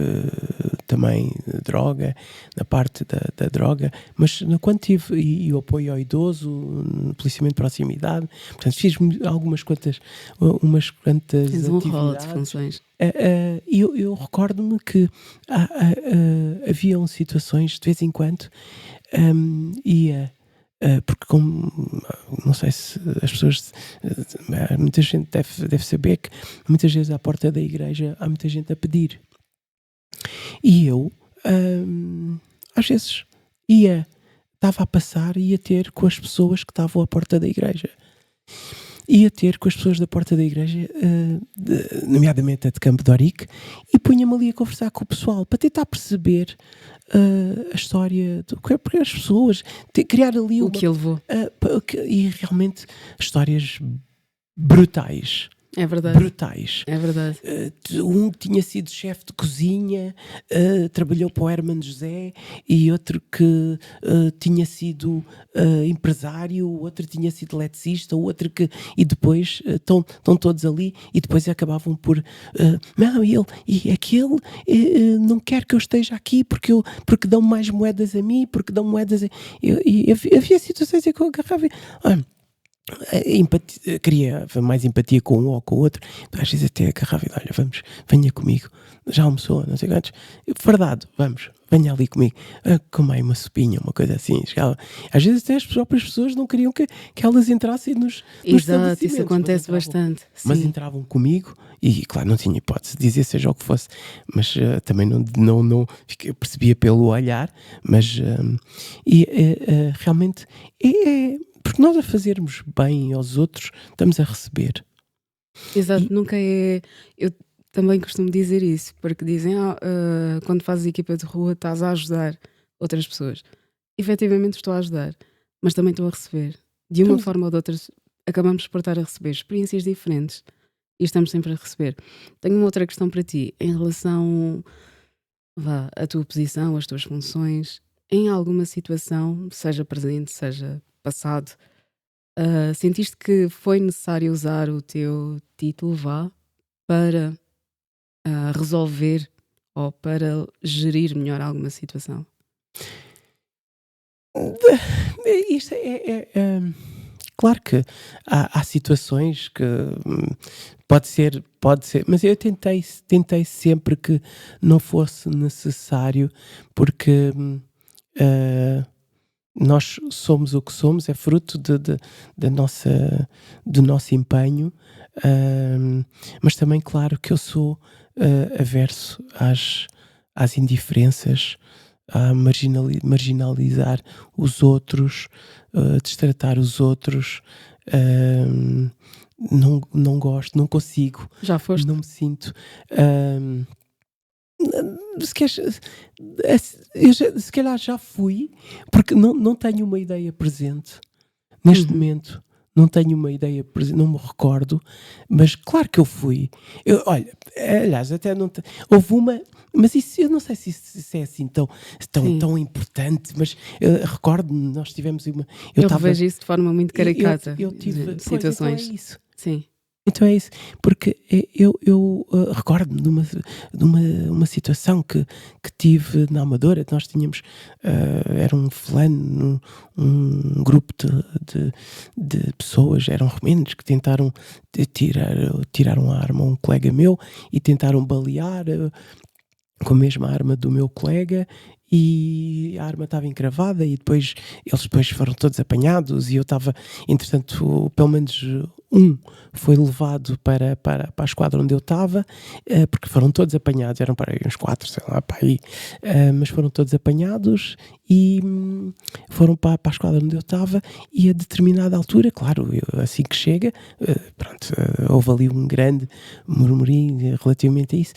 também droga, na parte da droga, mas quando tive e o apoio ao idoso, no policiamento de proximidade, portanto fiz umas quantas Tens um rol de atividades. funções. Eu recordo-me que haviam situações, de vez em quando, porque como não sei se as pessoas, muita gente deve saber que muitas vezes à porta da igreja há muita gente a pedir, e eu às vezes estava a passar e ia ter com as pessoas que estavam à porta da igreja, ia ter com as pessoas da porta da igreja, nomeadamente a de Campo de Ourique, e punha-me ali a conversar com o pessoal para tentar perceber a história, porque as pessoas, criar ali o que ele levou. E realmente histórias brutais. É verdade. Brutais. É verdade. Um tinha sido chefe de cozinha, trabalhou para o Hermano José, e outro que tinha sido empresário, outro tinha sido eletricista, outro que... E depois estão todos ali e depois acabavam por... não, ele e aquele não quer que eu esteja aqui porque dão mais moedas a mim, porque dão moedas a... E havia situações em que eu agarrava... queria mais empatia com um ou com o outro, às vezes até agarrava e olha, venha comigo, já almoçou, não sei quantos, fardado, venha ali comigo, coma aí uma sopinha, uma coisa assim. Chegava. Às vezes até as próprias pessoas não queriam que elas entrassem nos Exato, isso acontece bastante. Mas entravam comigo e claro, não tinha hipótese de dizer seja o que fosse, mas também não percebia pelo olhar, mas realmente porque nós a fazermos bem aos outros, estamos a receber. Exato, nunca é... Eu também costumo dizer isso, porque dizem, quando fazes equipa de rua estás a ajudar outras pessoas. Efetivamente estou a ajudar, mas também estou a receber. De uma forma ou de outra, acabamos por estar a receber experiências diferentes e estamos sempre a receber. Tenho uma outra questão para ti, em relação à tua posição, às tuas funções, em alguma situação, seja presente, seja passado, sentiste que foi necessário usar o teu título para resolver ou para gerir melhor alguma situação? Isto claro que há situações que pode ser, mas eu tentei sempre que não fosse necessário, porque nós somos o que somos, é fruto do nosso empenho, mas também claro que eu sou averso às indiferenças, a marginalizar os outros, destratar os outros. Não gosto, não consigo, Já foste? não me sinto. hum, se, queres, se calhar já fui, porque não tenho uma ideia presente neste Uhum. momento. Não tenho uma ideia presente, não me recordo, mas claro que eu fui. Olha, aliás, até não. Houve uma, mas isso eu não sei se é assim Sim. tão importante, mas recordo-me, nós tivemos uma. Eu Eu estava. revejo isso de forma muito caricata, Eu tive. de Pois, então é situações. isso. Sim. Então é isso, porque eu recordo-me de uma situação que tive na Amadora. Nós tínhamos, era um fulano, um grupo de pessoas, eram romenos, que tentaram tiraram a arma a um colega meu e tentaram balear com a mesma arma do meu colega, e a arma estava encravada, e eles depois foram todos apanhados, e eu estava, entretanto, pelo menos um foi levado para a esquadra onde eu estava, porque foram todos apanhados, eram para aí uns 4, sei lá, para aí, mas foram todos apanhados e foram para a esquadra onde eu estava, e a determinada altura, claro, assim que chega, pronto, houve ali um grande murmurinho relativamente a isso,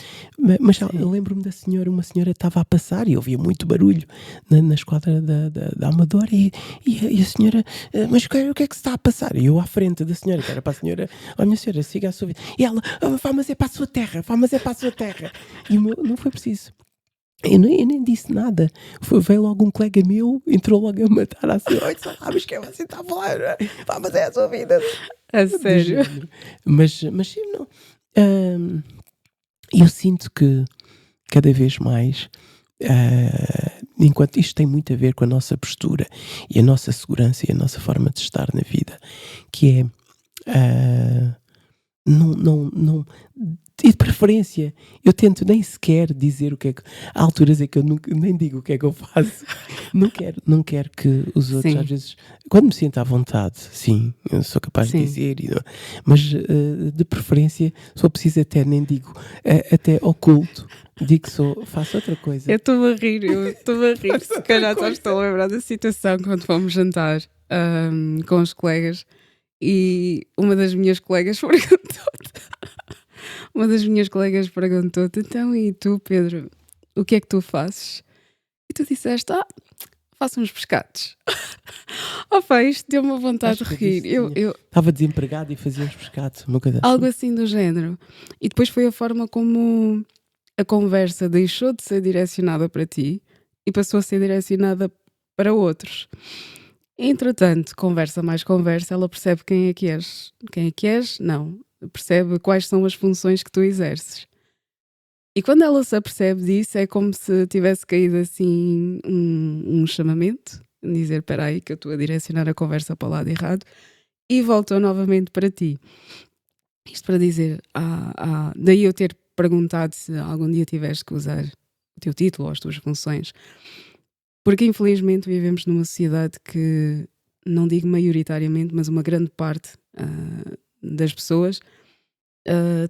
mas eu Sim. lembro-me uma senhora estava a passar e eu ouvia muito barulho na esquadra da Amadora, e a senhora, mas o que é que se está a passar? E eu à frente da senhora, que era para a senhora, oh minha senhora, siga a sua vida. E ela, vá, mas é para a sua terra, vá, mas é para a sua terra. E o meu, não foi preciso. Eu nem disse nada. Veio logo um colega meu, entrou logo a matar a senhora. Oi, só sabes que você está a falar? Vá, mas é a sua vida. A Do sério. género. Mas sim, não. Eu sinto que cada vez mais, enquanto isto tem muito a ver com a nossa postura e a nossa segurança e a nossa forma de estar na vida, que é não, e de preferência, eu tento nem sequer dizer o que é que. Há alturas em que eu nem digo o que é que eu faço. Não quero que os outros, às Sim, vezes, quando me sinto à vontade, sim, eu sou capaz de sim. dizer, mas de preferência, se for preciso, até nem digo, até oculto, digo que faço outra coisa. Eu estou a rir. Faço Se outra calhar já coisa. estou a lembrar da situação quando fomos jantar com os colegas e uma das minhas colegas perguntou-te, então e tu, Pedro, o que é que tu fazes? E tu disseste, faço uns pescados. Pá, isto deu-me vontade Acho de que eu rir. disse, estava desempregado e fazia uns pescados, uma coisa Algo assim. assim do género. E depois foi a forma como a conversa deixou de ser direcionada para ti e passou a ser direcionada para outros. Entretanto, conversa mais conversa, ela percebe quem é que és. Quem é que és? Não. Percebe quais são as funções que tu exerces. E quando ela se apercebe disso, é como se tivesse caído assim um chamamento, dizer, espera aí que eu estou a direcionar a conversa para o lado errado, e voltou novamente para ti. Isto para dizer, daí eu ter perguntado se algum dia tiveste que usar o teu título ou as tuas funções, porque infelizmente vivemos numa sociedade que, não digo maioritariamente, mas uma grande parte das pessoas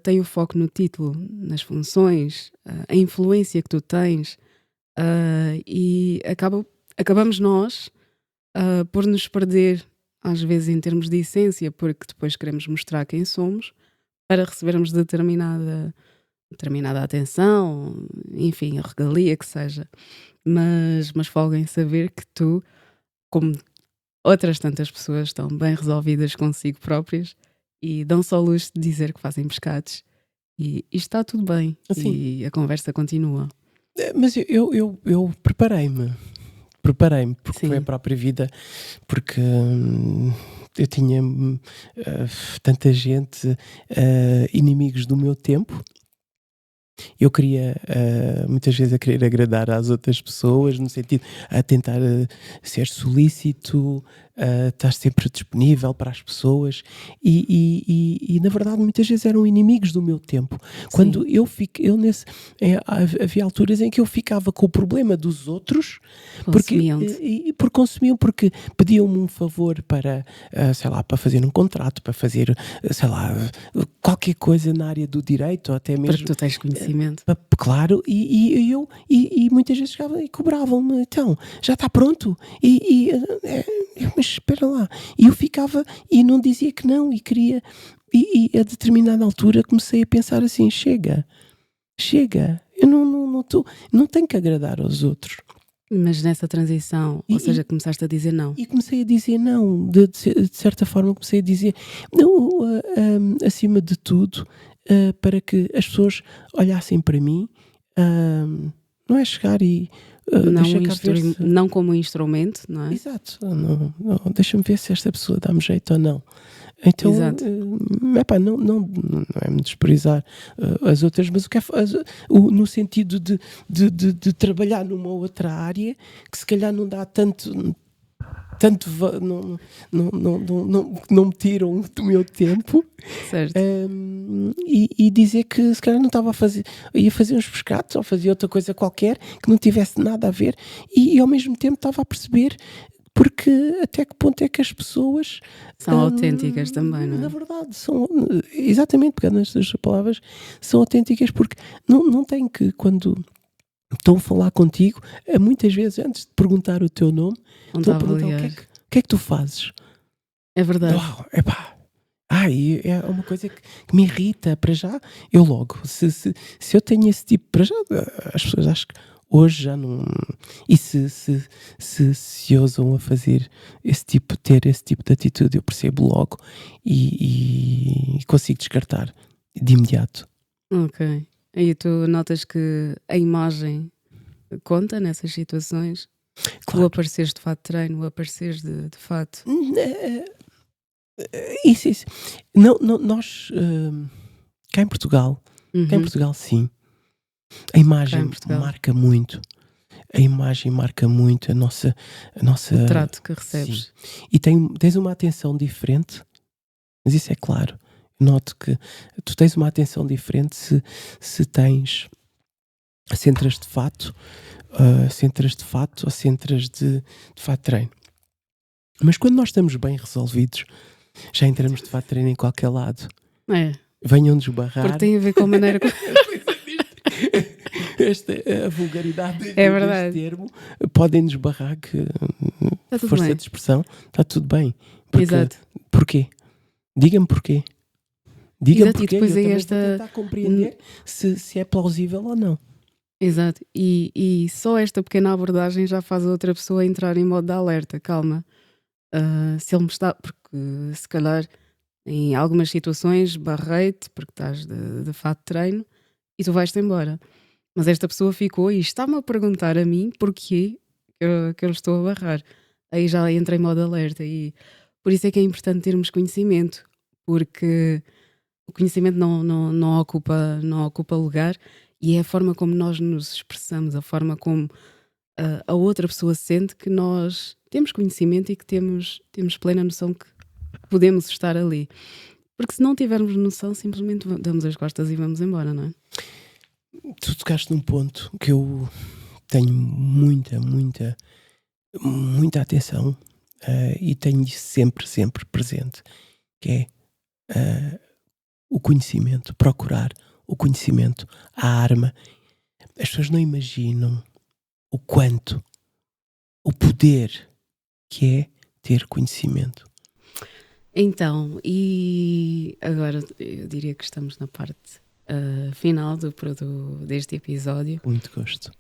tem o foco no título, nas funções, a influência que tu tens, e acabamos nós por nos perder, às vezes, em termos de essência, porque depois queremos mostrar quem somos para recebermos determinada atenção, enfim, a regalia que seja. Mas folga em saber que tu, como outras tantas pessoas, estão bem resolvidas consigo próprias e dão só luz de dizer que fazem pescados. E isto está tudo bem. Assim, E a conversa continua. mas eu preparei-me, porque foi a Sim, própria vida, porque eu tinha tanta gente, inimigos do meu tempo. Eu queria, muitas vezes, a querer agradar às outras pessoas, no sentido a tentar ser solícito, estás sempre disponível para as pessoas e na verdade muitas vezes eram inimigos do meu tempo. Quando havia alturas em que eu ficava com o problema dos outros porque consumiam, porque pediam-me um favor para, sei lá, para fazer um contrato, para fazer, sei lá, qualquer coisa na área do direito, ou até mesmo... Porque tu tens conhecimento. Claro, e eu muitas vezes chegavam e cobravam-me, então, já está pronto? Mas espera lá. E eu ficava e não dizia que não e queria, e a determinada altura comecei a pensar assim, chega, eu não tenho que agradar aos outros. Mas nessa transição, ou seja, começaste a dizer não. E comecei a dizer não, de certa forma comecei a dizer não, acima de tudo, para que as pessoas olhassem para mim, não é chegar e não como um instrumento, não é? Exato, não, deixa-me ver se esta pessoa dá-me jeito ou não. Então, não é me desprezar as outras, mas no sentido de trabalhar numa outra área que se calhar não dá tanto não me tiram do meu tempo, certo. E dizer que se calhar não estava ia fazer uns pescados ou fazia outra coisa qualquer que não tivesse nada a ver e ao mesmo tempo estava a perceber porque até que ponto é que as pessoas são autênticas também, não é? Na verdade, são, exatamente, pegando estas palavras, são autênticas porque não tem que, quando estão a falar contigo, muitas vezes antes de perguntar o teu nome, estão a perguntar o que é que tu fazes. É verdade. Uau, é uma coisa que me irrita. Para já, eu logo, se eu tenho esse tipo, para já, as pessoas acho que hoje já não. E se ousam a fazer ter esse tipo de atitude, eu percebo logo e consigo descartar de imediato. Ok. E tu notas que a imagem conta nessas situações? Claro. O apareceres de fato de treino, o apareceres de fato. Isso. Não, nós, cá em Portugal, sim. A imagem marca muito. A imagem marca muito a nossa o trato que recebes. Sim. E tens uma atenção diferente, mas isso é claro. Noto que tu tens uma atenção diferente se entras de fato, ou se entras de fato de treino. Mas quando nós estamos bem resolvidos, já entramos de fato de treino em qualquer lado. Venham-nos barrar. Porque tem a ver com a maneira como... A vulgaridade deste termo podem-nos barrar que força de expressão, está tudo bem. Exato. Porquê? Diga-me porquê. Diga-me porquê. E depois eu vou tentar compreender se é plausível ou não. Exato. E só esta pequena abordagem já faz a outra pessoa entrar em modo de alerta. Calma. Se ele me está... Porque se calhar em algumas situações barrei-te porque estás de fato de treino e tu vais-te embora. Mas esta pessoa ficou e está-me a perguntar a mim porquê que eu estou a barrar. Aí já entrei em modo alerta e por isso é que é importante termos conhecimento, porque o conhecimento não ocupa lugar e é a forma como nós nos expressamos, a forma como a outra pessoa sente que nós temos conhecimento e que temos plena noção que podemos estar ali. Porque se não tivermos noção, simplesmente damos as costas e vamos embora, não é? Tu tocaste num ponto que eu tenho muita atenção e tenho sempre presente, que é o conhecimento, procurar o conhecimento, a arma. As pessoas não imaginam o quanto, o poder que é ter conhecimento. Então, e agora eu diria que estamos na parte final deste episódio. Muito gosto.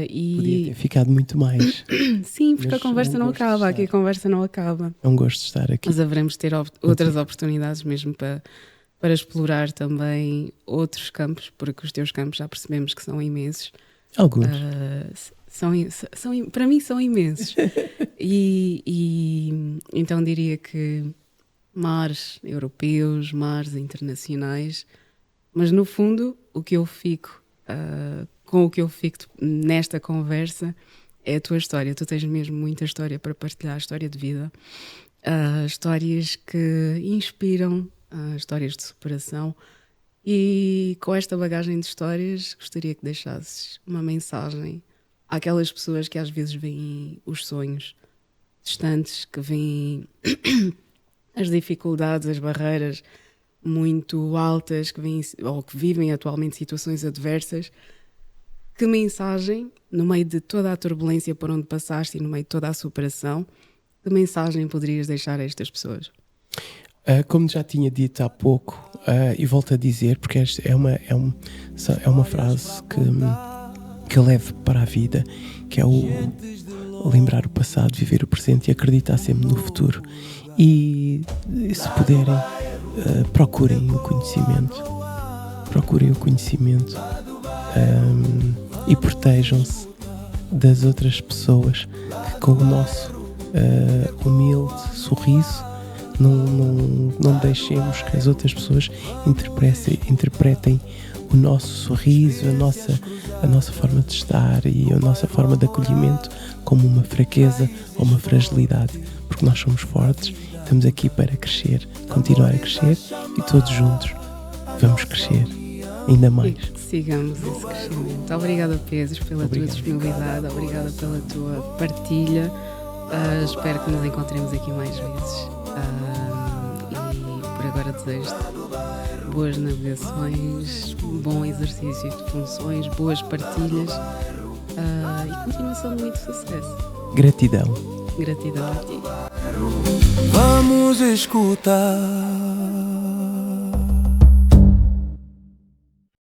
E... Podia ter ficado muito mais. Sim, porque a conversa não acaba. Aqui a conversa não acaba. É um gosto de estar aqui. Mas haveremos de ter outras oportunidades mesmo para explorar também outros campos, porque os teus campos já percebemos que são imensos. Alguns. Para mim são imensos. e então diria que mares europeus, mares internacionais, mas no fundo com o que eu fico nesta conversa é a tua história. Tu tens mesmo muita história para partilhar, história de vida, histórias que inspiram, histórias de superação. E com esta bagagem de histórias, gostaria que deixasses uma mensagem àquelas pessoas que às vezes veem os sonhos distantes, que veem as dificuldades, as barreiras muito altas, que veem, ou que vivem atualmente situações adversas. Que mensagem, no meio de toda a turbulência por onde passaste e no meio de toda a superação, que mensagem poderias deixar a estas pessoas? Como já tinha dito há pouco, e volto a dizer, porque esta é uma frase que eu levo para a vida, que é o lembrar o passado, viver o presente e acreditar sempre no futuro. E se puderem, procurem o conhecimento. Procurem o conhecimento e protejam-se das outras pessoas que, com o nosso humilde sorriso, não deixemos que as outras pessoas interpretem o nosso sorriso, a nossa forma de estar e a nossa forma de acolhimento como uma fraqueza ou uma fragilidade, porque nós somos fortes, estamos aqui para crescer, continuar a crescer e todos juntos vamos crescer ainda mais. E que sigamos esse crescimento. Obrigada, Pedro, pela tua disponibilidade, obrigada pela tua partilha. Espero que nos encontremos aqui mais vezes. E por agora desejo-te boas navegações, bom exercício de funções, boas partilhas e continuação de muito sucesso. Gratidão. Gratidão a ti. Vamos escutar